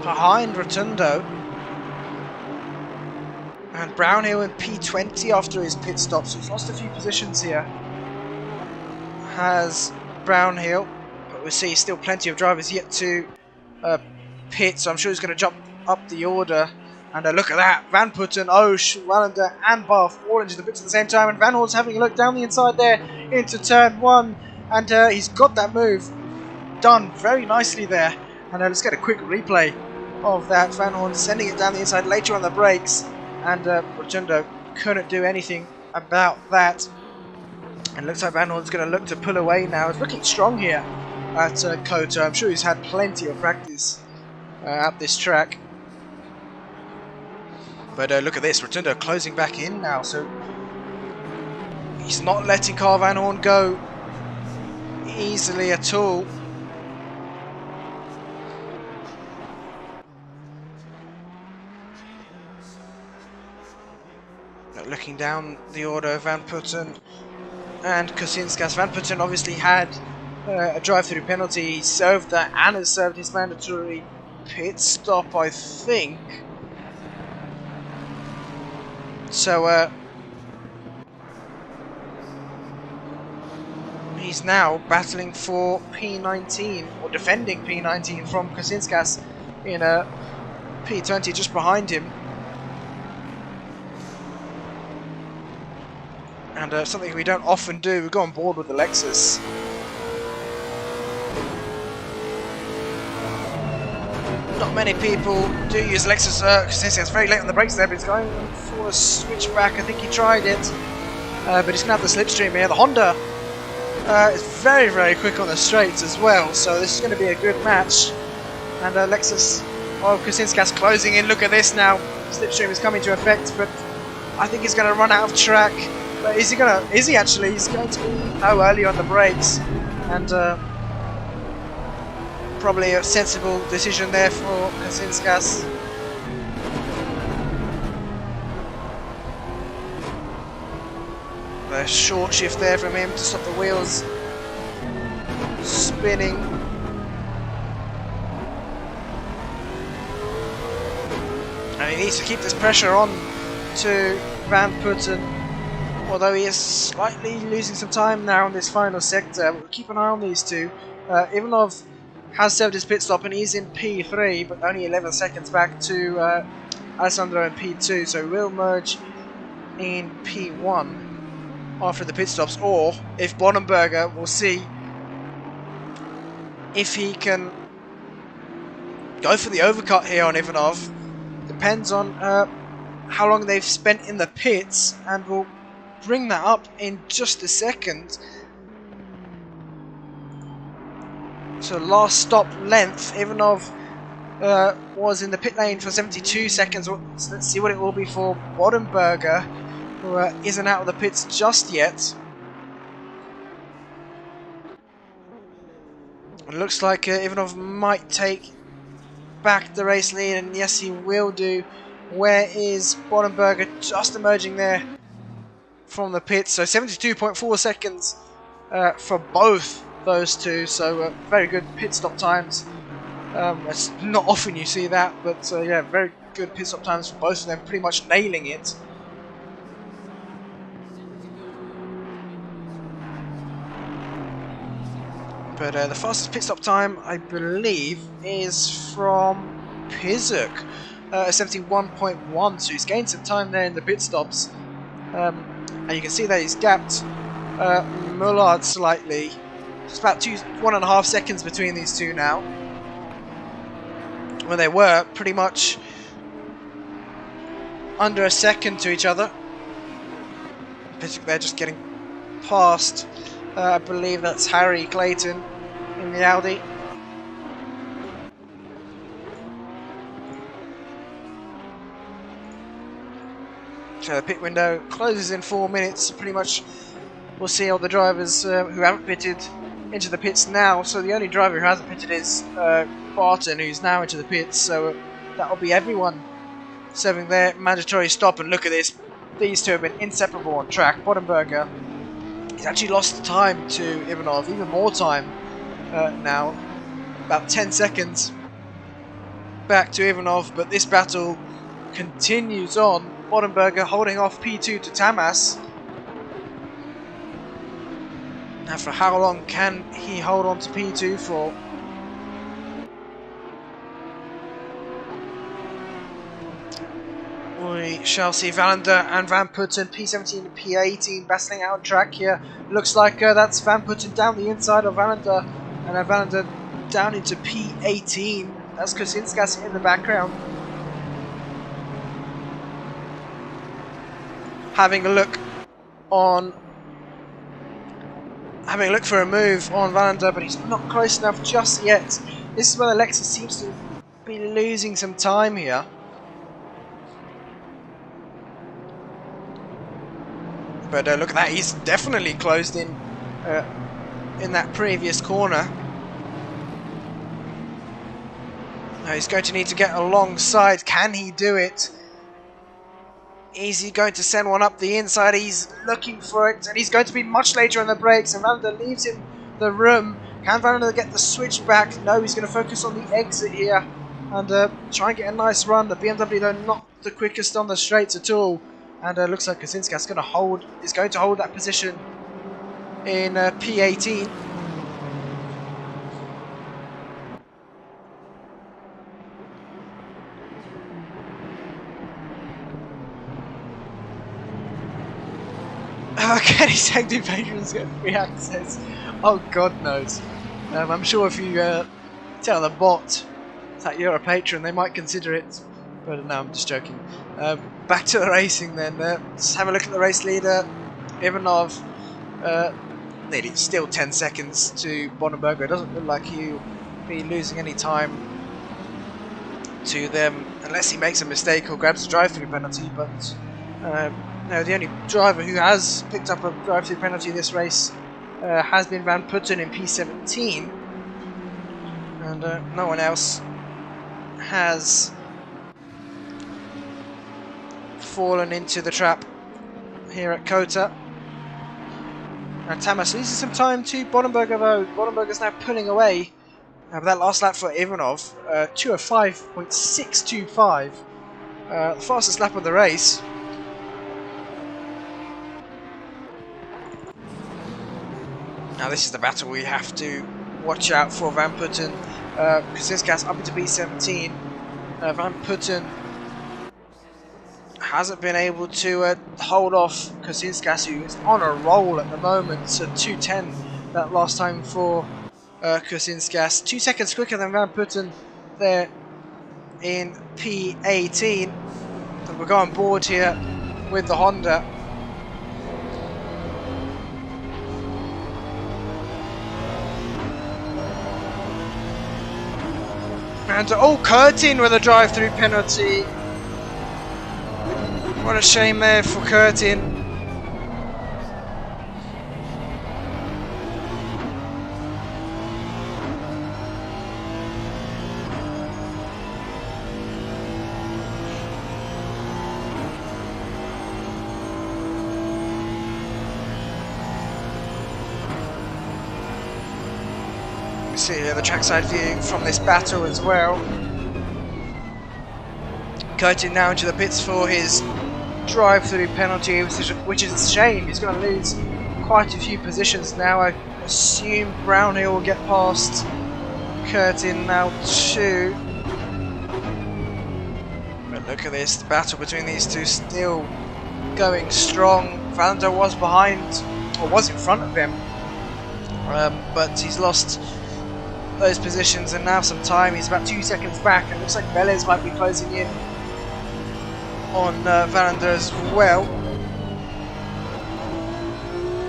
behind Rotundo. And Brownhill in P20 after his pit stop, so he's lost a few positions here. Has Brownhill, but we'll see still plenty of drivers yet to pit, so I'm sure he's going to jump up the order. And look at that, Van Putten, Osh, Wallander and Barth all into the pits at the same time, and Van Hoorn's having a look down the inside there into turn 1, and he's got that move done very nicely there. And let's get a quick replay of that. Van Hoorn sending it down the inside later on the brakes, and Rotundo couldn't do anything about that. And looks like Van Hoorn's going to look to pull away now. It's looking strong here at COTA. I'm sure he's had plenty of practice at this track. But look at this, Rotundo closing back in now, so he's not letting Carl Van Hoorn go easily at all. Looking down the order, Van Putten and Kosinskis. Van Putten obviously had a drive-through penalty. He served that and has served his mandatory pit stop, I think. So he's now battling for P19, or defending P19 from Kosinskis in a P20 just behind him. And something we don't often do, we go on board with the Lexus. Not many people do use Lexus. Kosinskis very late on the brakes there, but he's going for a switchback. I think he tried it, but he's going to have the slipstream here. The Honda is very, very quick on the straights as well, so this is going to be a good match. And Lexus, oh, Kosinskis closing in. Look at this now. Slipstream is coming to effect, but I think he's going to run out of track. But is he going to? Is he actually? He's going to be early on the brakes, and probably a sensible decision there for Kosinskis. A short shift there from him to stop the wheels spinning. And he needs to keep this pressure on to Van Putten, although he is slightly losing some time now in this final sector. We'll keep an eye on these two. Ivanov has served his pit stop and he's in P3, but only 11 seconds back to Alessandro in P2, so we'll merge in P1 after the pit stops, or if Bonenberger, we'll see if he can go for the overcut here on Ivanov. Depends on how long they've spent in the pits, and we'll bring that up in just a second. So last stop length, Ivanov was in the pit lane for 72 seconds. So let's see what it will be for Bodenberger, who isn't out of the pits just yet. It looks like Ivanov might take back the race lead, and yes, he will do. Where is Bodenberger? Just emerging there from the pits. So 72.4 seconds for both those two, so very good pit stop times. It's not often you see that, but yeah, very good pit stop times for both of them, pretty much nailing it. But the fastest pit stop time, I believe, is from Pizuk, 71.1, so he's gained some time there in the pit stops. And you can see that he's gapped Mullard slightly. It's about 1.5 seconds between these two now, when they were pretty much under a second to each other. They're just getting past, I believe that's Harry Clayton in the Audi. So the pit window closes in 4 minutes. Pretty much we'll see all the drivers who haven't pitted into the pits now. So the only driver who hasn't pitted is Barton, who's now into the pits. So that'll be everyone serving their mandatory stop. And look at this. These two have been inseparable on track. Bottenberger, he's actually lost time to Ivanov, even more time now. About 10 seconds back to Ivanov, but this battle continues on. Bottenberger holding off P2 to Tamas. Now for how long can he hold on to P2 for? We shall see Wallander and Van Putten, P17 and P18 battling out on track here. Looks like that's Van Putten down the inside of Wallander, and Wallander down into P18. That's Kuzinskas in the background, having a look for a move on Wallander, but he's not close enough just yet. This is where Alexis seems to be losing some time here. But look at that, he's definitely closed in that previous corner. Now he's going to need to get alongside. Can he do it? Is he going to send one up the inside? He's looking for it, and he's going to be much later on the brakes, and Wallander leaves him the room. Can Wallander get the switch back? No, he's going to focus on the exit here and try and get a nice run. The BMW, though, not the quickest on the straights at all. And looks like Kuzinskas is going to hold that position in P18. Kenny Sagdu patrons get free access. Oh, God knows. I'm sure if you tell the bot that you're a patron, they might consider it. But no, I'm just joking. Back to the racing then. Let's have a look at the race leader. Ivanov, nearly still 10 seconds to Bottenberger. It doesn't look like he'll be losing any time to them unless he makes a mistake or grabs a drive-through penalty. But no, the only driver who has picked up a drive-through penalty this race has been Van Putten in P17. And no one else has fallen into the trap here at COTA. And Tamas loses some time to Bottenberger, though. Bottenberger's now pulling away. But that last lap for Ivanov, 2:05.625, the fastest lap of the race. Now this is the battle we have to watch out for. Van Putten, Kuzinskas up into P17. Van Putten hasn't been able to hold off Kuzinskas, who is on a roll at the moment. So 2:10 that last time for Kuzinskas. 2 seconds quicker than Van Putten there in P18. And we'll go on board here with the Honda. And oh, Curtin with a drive-through penalty. What a shame there for Curtin. See the trackside view from this battle as well. Curtin now into the pits for his drive-through penalty, which is a shame. He's going to lose quite a few positions now. I assume Brownhill will get past Curtin now too. But look at this, the battle between these two still going strong. Valander was behind, or was in front of him, but he's lost those positions and now some time. He's about 2 seconds back, and it looks like Velez might be closing in on Valander as well.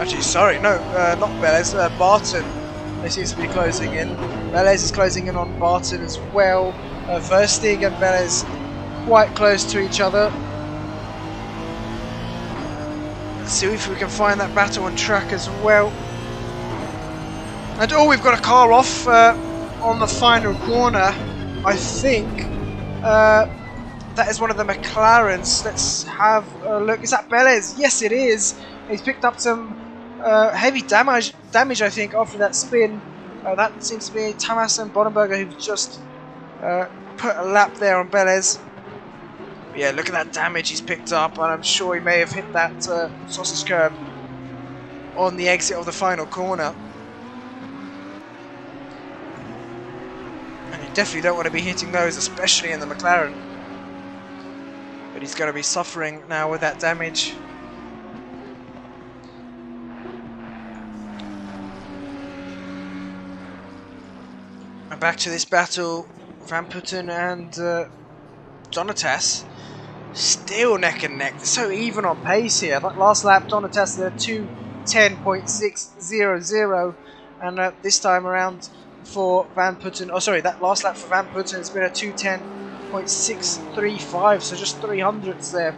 Actually, sorry, no, not Velez, Barton. They seem to be closing in. Velez is closing in on Barton as well. Verstig and Velez quite close to each other. Let's see if we can find that battle on track as well. And oh, we've got a car off on the final corner. I think that is one of the McLarens. Let's have a look. Is that Velez? Yes, it is. He's picked up some heavy damage, I think, after that spin. That seems to be Tamas and Bonenberger who've just put a lap there on Velez. Yeah, look at that damage he's picked up, and I'm sure he may have hit that sausage curb on the exit of the final corner. And you definitely don't want to be hitting those, especially in the McLaren. But he's going to be suffering now with that damage. And back to this battle, Van Putten and Donatas. Still neck and neck. They're so even on pace here. That last lap, Donatas at 2:10.600, and this time around for Van Putten. Oh, sorry, that last lap for Van Putten has been a 2:10.635. So just 300ths there,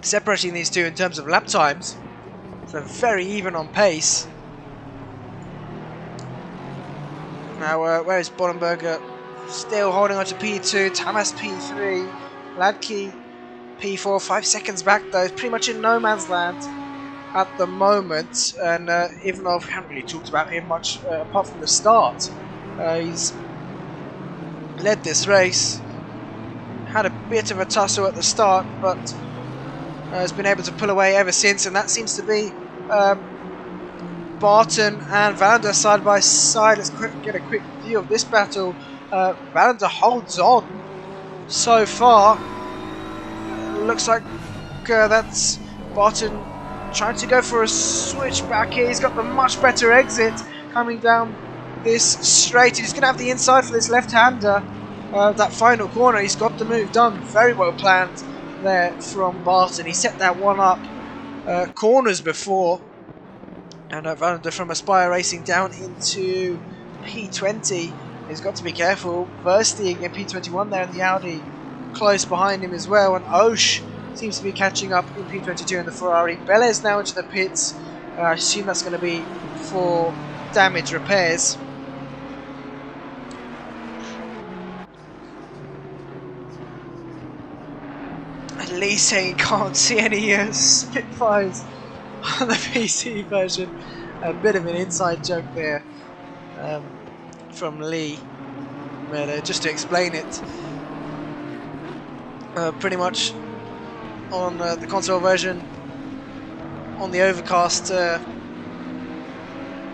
separating these two in terms of lap times. So very even on pace. Now, where is Bonenberger? Still holding on to P2, Tamas P3, Ladke P4, 5 seconds back though. It's pretty much in no man's land at the moment, and Ivanov, we haven't really talked about him much apart from the start. He's led this race, had a bit of a tussle at the start, but has been able to pull away ever since, and that seems to be Barton and Valander side by side. Let's get a quick view of this battle. Valander holds on so far. Looks like that's Barton trying to go for a switch back here. He's got the much better exit coming down this straight. He's going to have the inside for this left-hander. That final corner, he's got the move done. Very well planned there from Barton. He set that one up corners before. And Valander from Aspire Racing down into P20. He's got to be careful. Verstig in P21 there in the Audi close behind him as well. And Osh seems to be catching up in P22 in the Ferrari. Velez now into the pits. I assume that's going to be for damage repairs. At least he can't see any Spitfires on the PC version. A bit of an inside joke there from Lee, but just to explain it, pretty much on the console version, on the overcast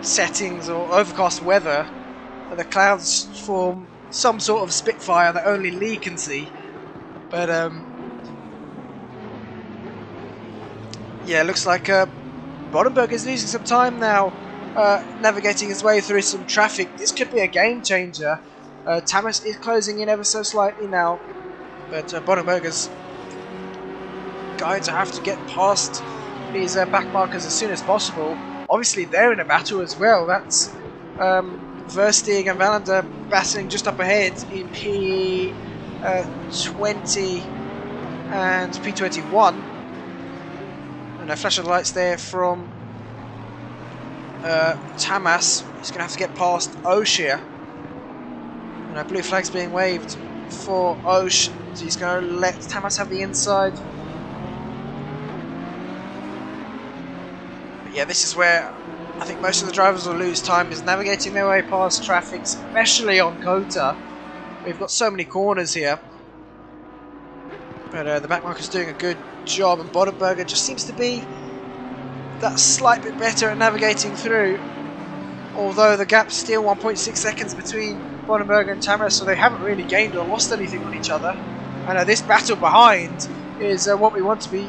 settings or overcast weather, the clouds form some sort of Spitfire that only Lee can see, but yeah, it looks like Bonenberg is losing some time now, navigating his way through some traffic. This could be a game changer. Tamas is closing in ever so slightly now, but Bonenberger's going to have to get past these back markers as soon as possible. Obviously, they're in a battle as well. That's Verstig and Valander battling just up ahead in P20 and P21. And a flash of lights there from Tamas. He's going to have to get past Hooschii. And a blue flag's being waved for Hooschii. So he's going to let Tamas have the inside. But yeah, this is where I think most of the drivers will lose time, is navigating their way past traffic, especially on COTA. We've got so many corners here. But the backmarker's doing a good job, and Bodenberger just seems to be that slight bit better at navigating through. Although the gap's still 1.6 seconds between Bodenberger and Tamara, so they haven't really gained or lost anything on each other. And this battle behind is what we want to be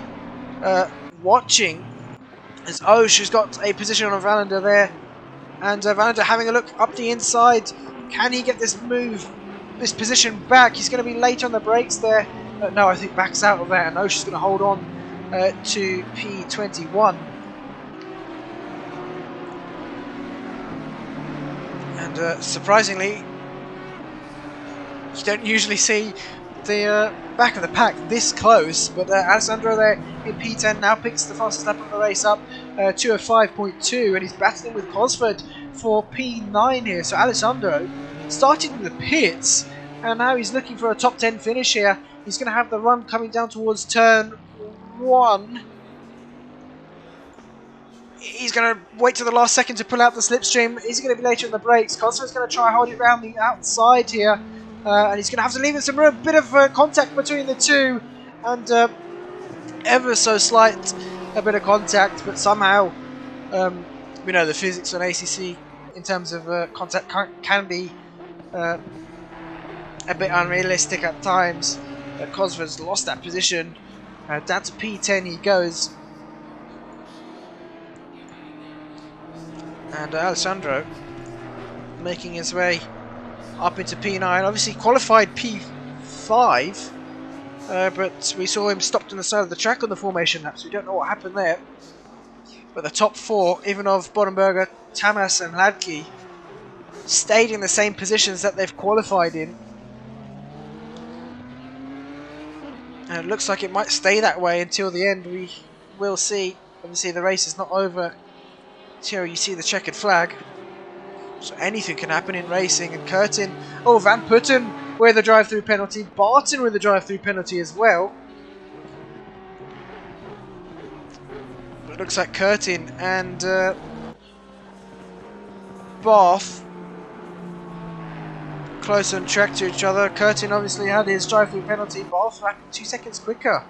watching. As Hooschii has got a position on Valander there, and Valander having a look up the inside. Can he get this position back? He's going to be late on the brakes there. No, I think backs out of there, and Hooshii's going to hold on to P21. And surprisingly, you don't usually see the back of the pack this close, but Alessandro there in P10 now picks the fastest lap of the race up, 2:05.2, and he's battling with Cosford for P9 here. So Alessandro started in the pits, and now he's looking for a top 10 finish here. He's going to have the run coming down towards turn 1. He's going to wait till the last second to pull out the slipstream. He's going to be later on the brakes. Cosford's going to try and hold it around the outside here. And he's going to have to leave it some room. Bit of contact between the two. And ever so slight a bit of contact. But somehow, we know the physics on ACC in terms of contact can be a bit unrealistic at times. Cosford's lost that position. Down to P10 he goes. And Alessandro making his way up into P9. Obviously qualified P5, but we saw him stopped on the side of the track on the formation lap, so we don't know what happened there. But the top 4, Ivanov, Bodenberger, Tamas and Hladky, stayed in the same positions that they've qualified in. And it looks like it might stay that way until the end. We will see. Obviously the race is not over. Here you see the checkered flag, so anything can happen in racing. And Curtin, Van Putten with a drive-through penalty, Barton with a drive-through penalty as well. But it looks like Curtin and Barth close on track to each other. Curtin obviously had his drive-through penalty, Barth lapping 2 seconds quicker.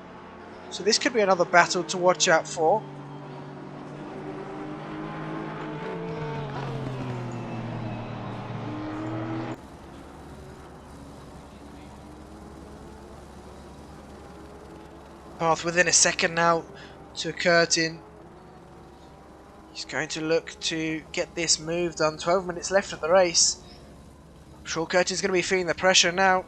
So this could be another battle to watch out for. Barth within a second now to Curtin. He's going to look to get this move done. 12 minutes left of the race. I'm sure Curtin's going to be feeling the pressure now.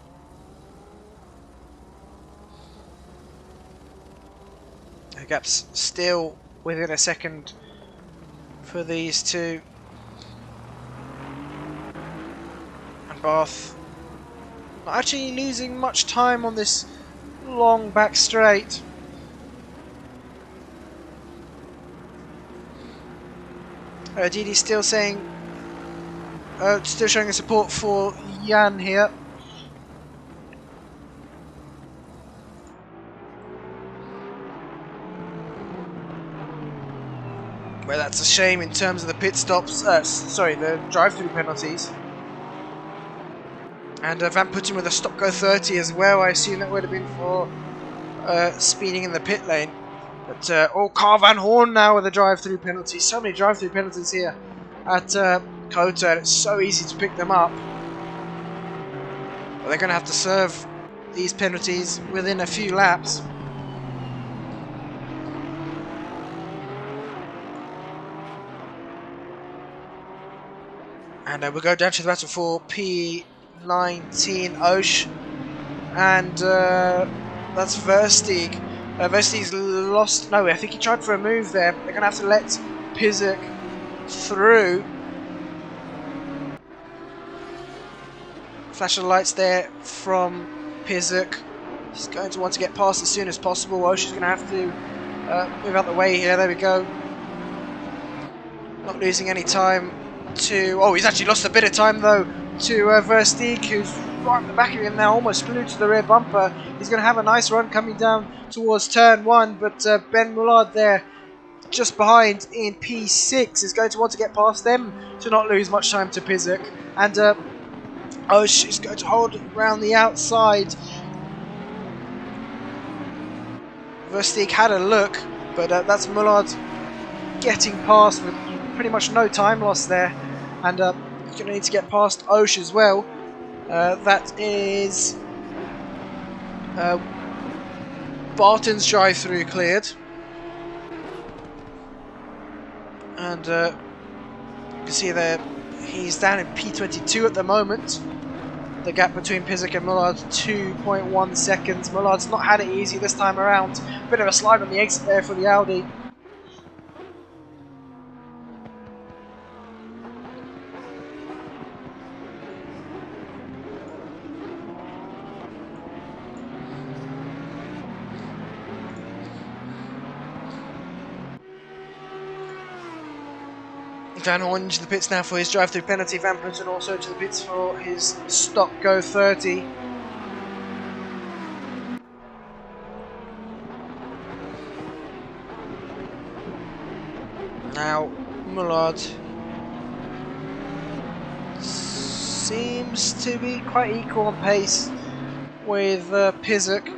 The gap's still within a second for these two. And Barth not actually losing much time on this long back straight. Deedee still saying, still showing a support for Jan here. Well, that's a shame in terms of the pit stops. Sorry, the drive-through penalties. And Van Putten with a stop-go 30 as well. I assume that would have been for speeding in the pit lane. But Carl Van Hoorn now with a drive-through penalty. So many drive-through penalties here at COTA, and it's so easy to pick them up. But they're going to have to serve these penalties within a few laps. And we'll go down to the battle for P19 Hooschii, and that's Versteeg. Versteeg's lost. No, I think he tried for a move there. They're going to have to let Pizek through. Flash of lights there from Pizek. He's going to want to get past as soon as possible. Hooshii's going to have to move out the way here. There we go. Not losing any time to... Oh, he's actually lost a bit of time though to Versteeg, who's right at the back of him now, almost flew to the rear bumper. He's going to have a nice run coming down towards turn 1, but Ben Mullard there just behind in P6 is going to want to get past them to not lose much time to Pizek. And Hooschii is going to hold it around the outside. Versteeg had a look, but that's Mullard getting past with pretty much no time loss there. And you're going to need to get past Osh as well. That is Barton's drive-through cleared. And you can see there he's down in P22 at the moment. The gap between Pizik and Mullard, 2.1 seconds. Mullard's not had it easy this time around. Bit of a slide on the exit there for the Audi. Van Hoorn to the pits now for his drive-through penalty. Van Putten also to the pits for his stop-go 30. Now Mullard seems to be quite equal on pace with Pizik.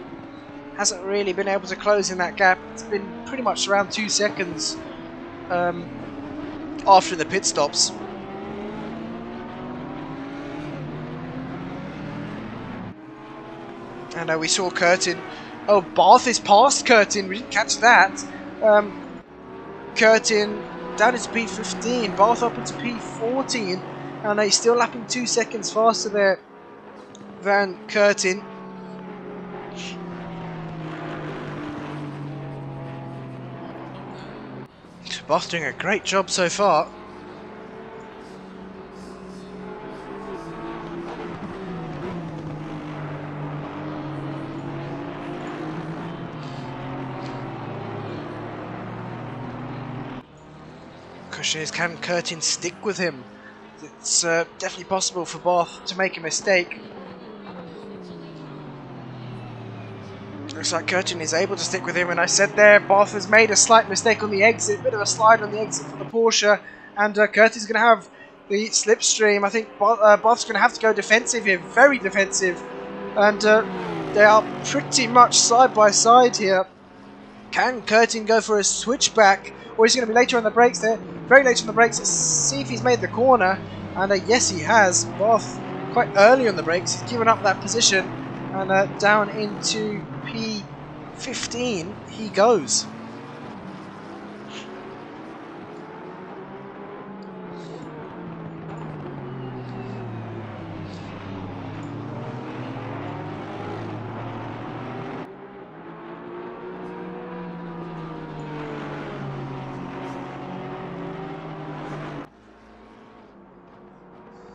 Hasn't really been able to close in that gap. It's been pretty much around 2 seconds. After the pit stops. And we saw Curtin. Oh, Barth is past Curtin. We didn't catch that. Curtin down into P15. Barth up into P14. And he's still lapping 2 seconds faster there than Curtin. Barth doing a great job so far. Question is, can Curtin stick with him? It's definitely possible for Barth to make a mistake. Looks like Curtin is able to stick with him, and I said there, Barth has made a slight mistake on the exit, bit of a slide on the exit for the Porsche, and Curtin's going to have the slipstream. I think Barth's going to have to go defensive here, very defensive, and they are pretty much side by side here. Can Curtin go for a switchback, or is he going to be later on the brakes there? Very late on the brakes. Let's see if he's made the corner, and yes he has. Barth quite early on the brakes, he's given up that position, and down into P15 he goes.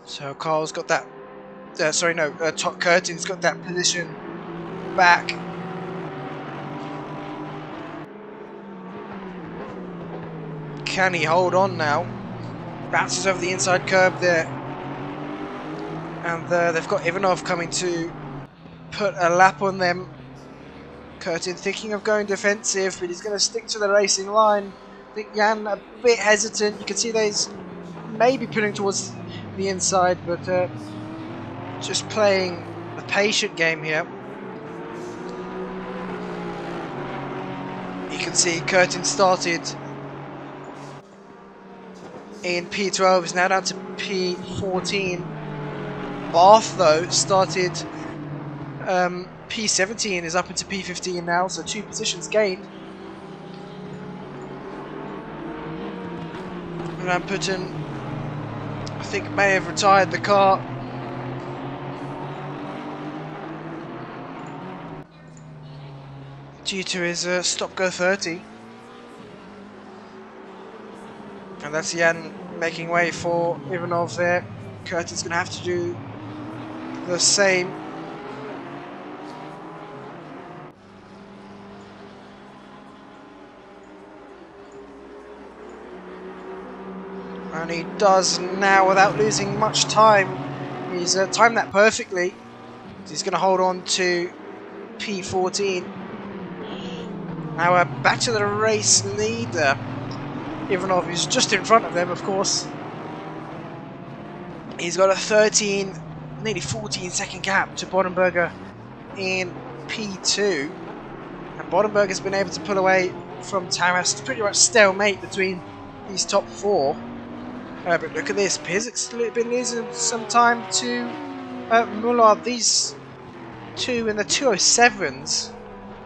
So Carl's got that. Curtin's got that position back. Can he hold on now? Bounces over the inside curb there. And they've got Ivanov coming to put a lap on them. Curtin thinking of going defensive, but he's going to stick to the racing line. I think Jan a bit hesitant. You can see that he's maybe putting towards the inside, but just playing the patient game here. You can see Curtin started in P12, is now down to P14. Barth though started P17, is up into P15 now, so 2 positions gained. Van Putten, I think, may have retired the car. Due to his stop-go 30. And that's Jan making way for Ivanov there. Curtin's going to have to do the same. And he does now without losing much time. He's timed that perfectly. He's going to hold on to P14. Now back to the race leader. Ivanov is just in front of them, of course. He's got a 13, nearly 14 second gap to Bodenberger in P2. And Bodenberg has been able to pull away from Tamas. It's pretty much stalemate between these top 4. But look at this, Pizik's been losing some time to Mullard. These two in the 207s,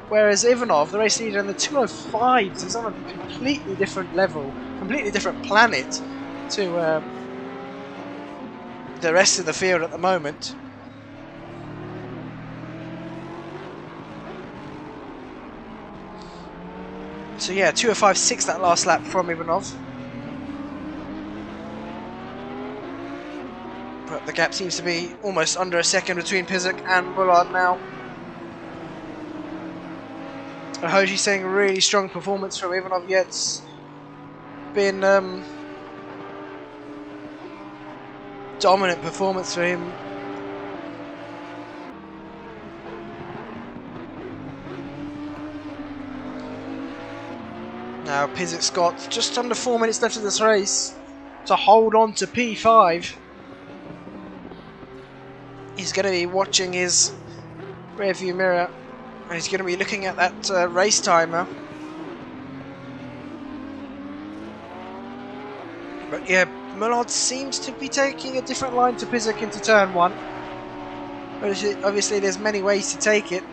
whereas Ivanov, the race leader, in the 205s is on a completely different level, completely different planet to the rest of the field at the moment. So yeah, 205.6 that last lap from Ivanov. But the gap seems to be almost under a second between Pizik and Mullard now. Hooschii saying a really strong performance from Ivanov, yet it's been dominant performance for him. Now Pizik's got just under 4 minutes left of this race to hold on to P5. He's going to be watching his rearview mirror and he's going to be looking at that race timer. But yeah, Mullard seems to be taking a different line to Pizik into turn 1. Obviously there's many ways to take it.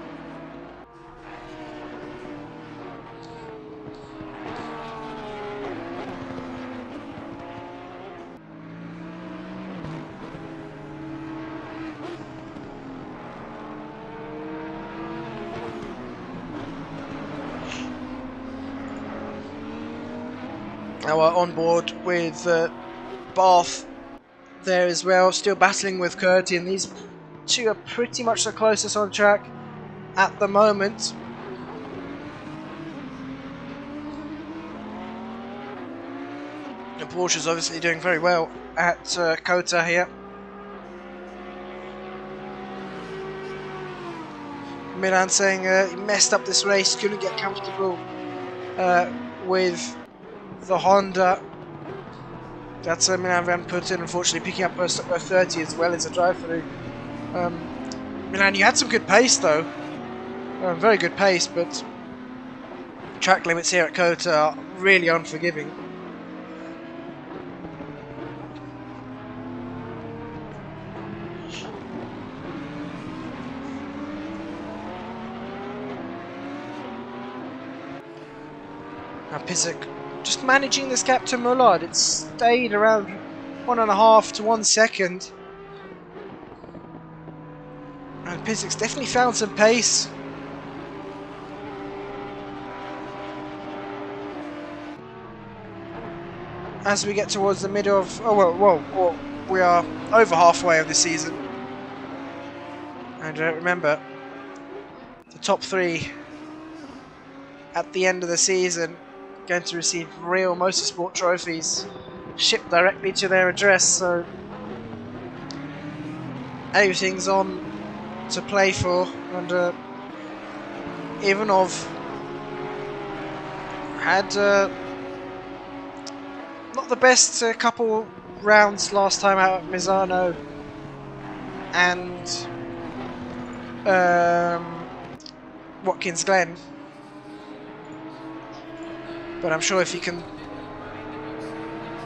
Now we're on board with Barth there as well, still battling with Curtin. These two are pretty much the closest on track at the moment. The Porsche's obviously doing very well at COTA here. Milan saying he messed up this race, couldn't get comfortable with the Honda. That's Milan Van Putten, unfortunately picking up a 30 as well as a drive-through. Milan, you had some good pace though, very good pace, but track limits here at COTA are really unforgiving. Now Pizik just managing this gap to Mullard. It's stayed around 1.5 to 1 second. And Pizik's definitely found some pace. As we get towards the middle of... well, we are over halfway of the season. And remember, the top 3 at the end of the season going to receive real motorsport trophies shipped directly to their address, so everything's on to play for. And Ivanov had not the best couple rounds last time out at Misano and Watkins Glen. But I'm sure if he can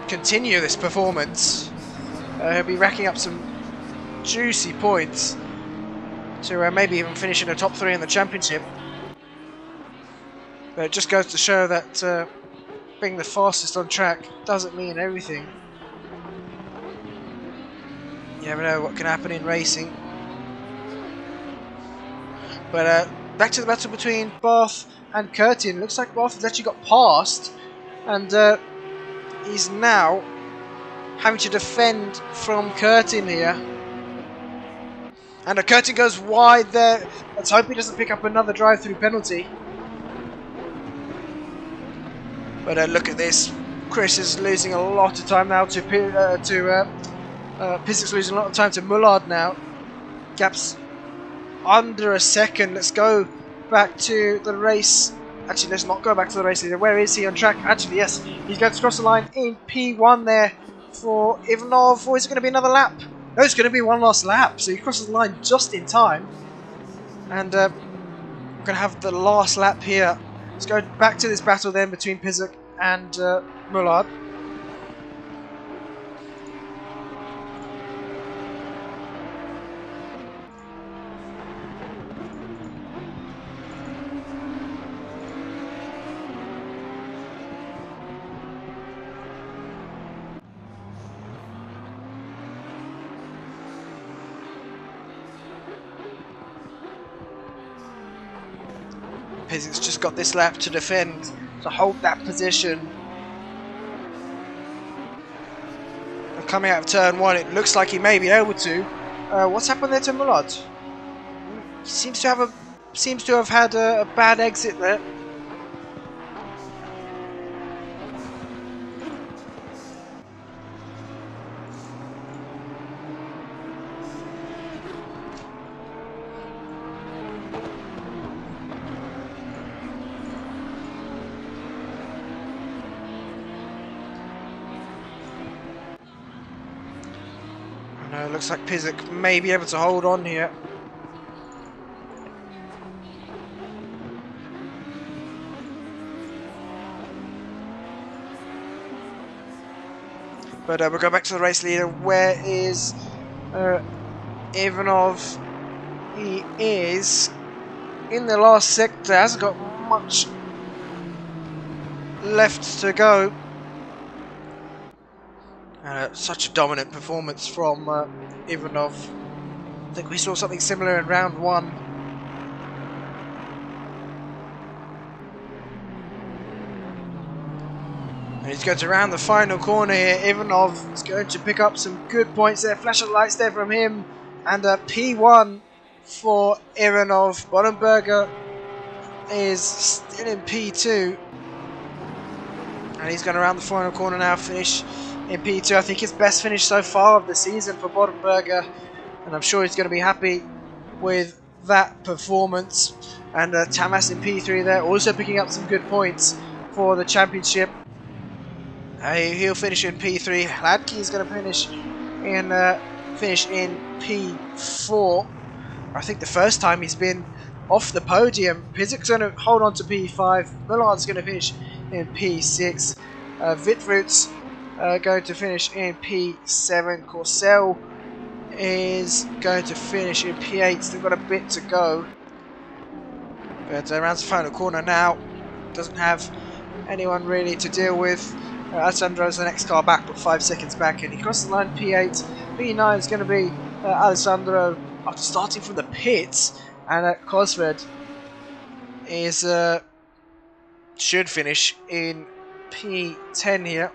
continue this performance, he'll be racking up some juicy points to maybe even finish in the top 3 in the championship. But it just goes to show that being the fastest on track doesn't mean everything. You never know what can happen in racing. But back to the battle between Barth and Curtin. Looks like Barth has actually got past, and he's now having to defend from Curtin here. And Curtin goes wide there. Let's hope he doesn't pick up another drive-through penalty. But look at this. Chris is losing a lot of time now to Pizik's losing a lot of time to Mullard now. Gap's under a second. Let's go back to the race. Actually, let's not go back to the race leader. Where is he on track? Actually, yes, he's going to cross the line in P1 there for Ivanov. Or is it going to be another lap? No, it's going to be one last lap. So he crosses the line just in time. And we're going to have the last lap here. Let's go back to this battle then between Pizek and Mullard. Pizek's just got this lap to defend, to hold that position. And coming out of turn 1, it looks like he may be able to. What's happened there to Mullard? He seems to have had a bad exit there. No, it looks like Pizek may be able to hold on here. But we'll go back to the race leader. Where is Ivanov? He is in the last sector. Hasn't got much left to go. Such a dominant performance from Ivanov. I think we saw something similar in round 1. And he's going to round the final corner here. Ivanov is going to pick up some good points there. Flash of lights there from him. And P1 for Ivanov. Bodenberger is still in P2. And he's going to round the final corner now, finish in P2. I think his best finish so far of the season for Bodenberger, and I'm sure he's going to be happy with that performance. And Tamas in P3 there, also picking up some good points for the championship. He'll finish in P3. Hladky is going to finish in P4. I think the first time he's been off the podium. Pizek's going to hold on to P5. Millard's going to finish in P6. Vitrut's going to finish in P7. Corsell is going to finish in P8. Still got a bit to go. But around the final corner now. Doesn't have anyone really to deal with. Alessandro's the next car back, but 5 seconds back, and he crosses the line P8. P9 is going to be Alessandro after starting from the pits, and Cosford is should finish in P10 here.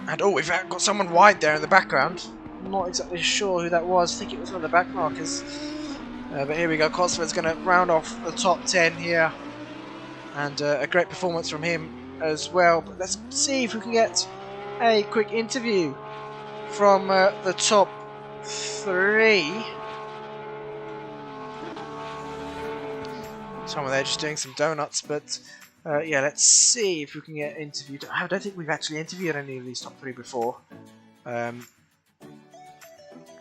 And oh, we've got someone wide there in the background. I'm not exactly sure who that was. I think it was one of the back markers. But here we go. Cosford's going to round off the top 10 here. And a great performance from him as well. But let's see if we can get a quick interview from the top 3. Someone there just doing some donuts, but yeah, let's see if we can get interviewed. I don't think we've actually interviewed any of these top 3 before.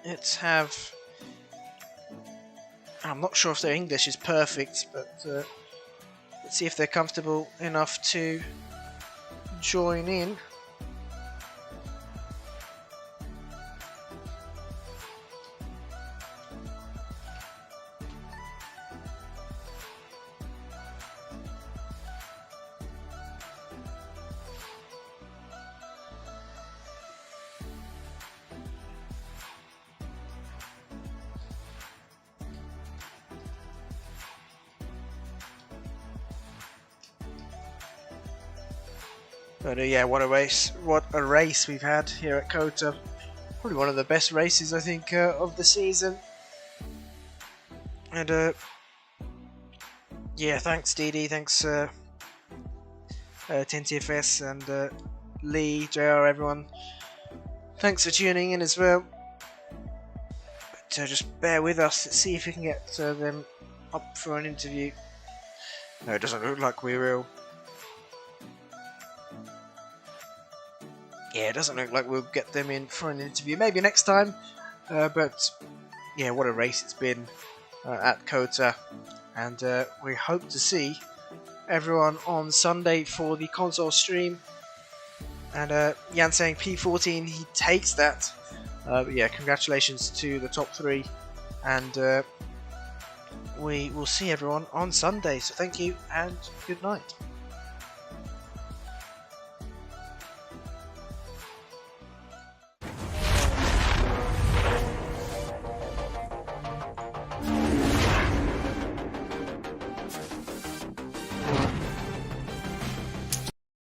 Let's have... I'm not sure if their English is perfect, but let's see if they're comfortable enough to join in. But yeah, what a race we've had here at COTA. Probably one of the best races, I think, of the season. And yeah, thanks Deedee, thanks 10TFS and Lee, JR, everyone. Thanks for tuning in as well. But just bear with us, let's see if we can get them up for an interview. No, it doesn't look like we will. Yeah, it doesn't look like we'll get them in for an interview. Maybe next time. But yeah, what a race it's been at COTA, and we hope to see everyone on Sunday for the console stream. And Jan saying P14, he takes that. But yeah, congratulations to the top 3, and we will see everyone on Sunday. So thank you and good night.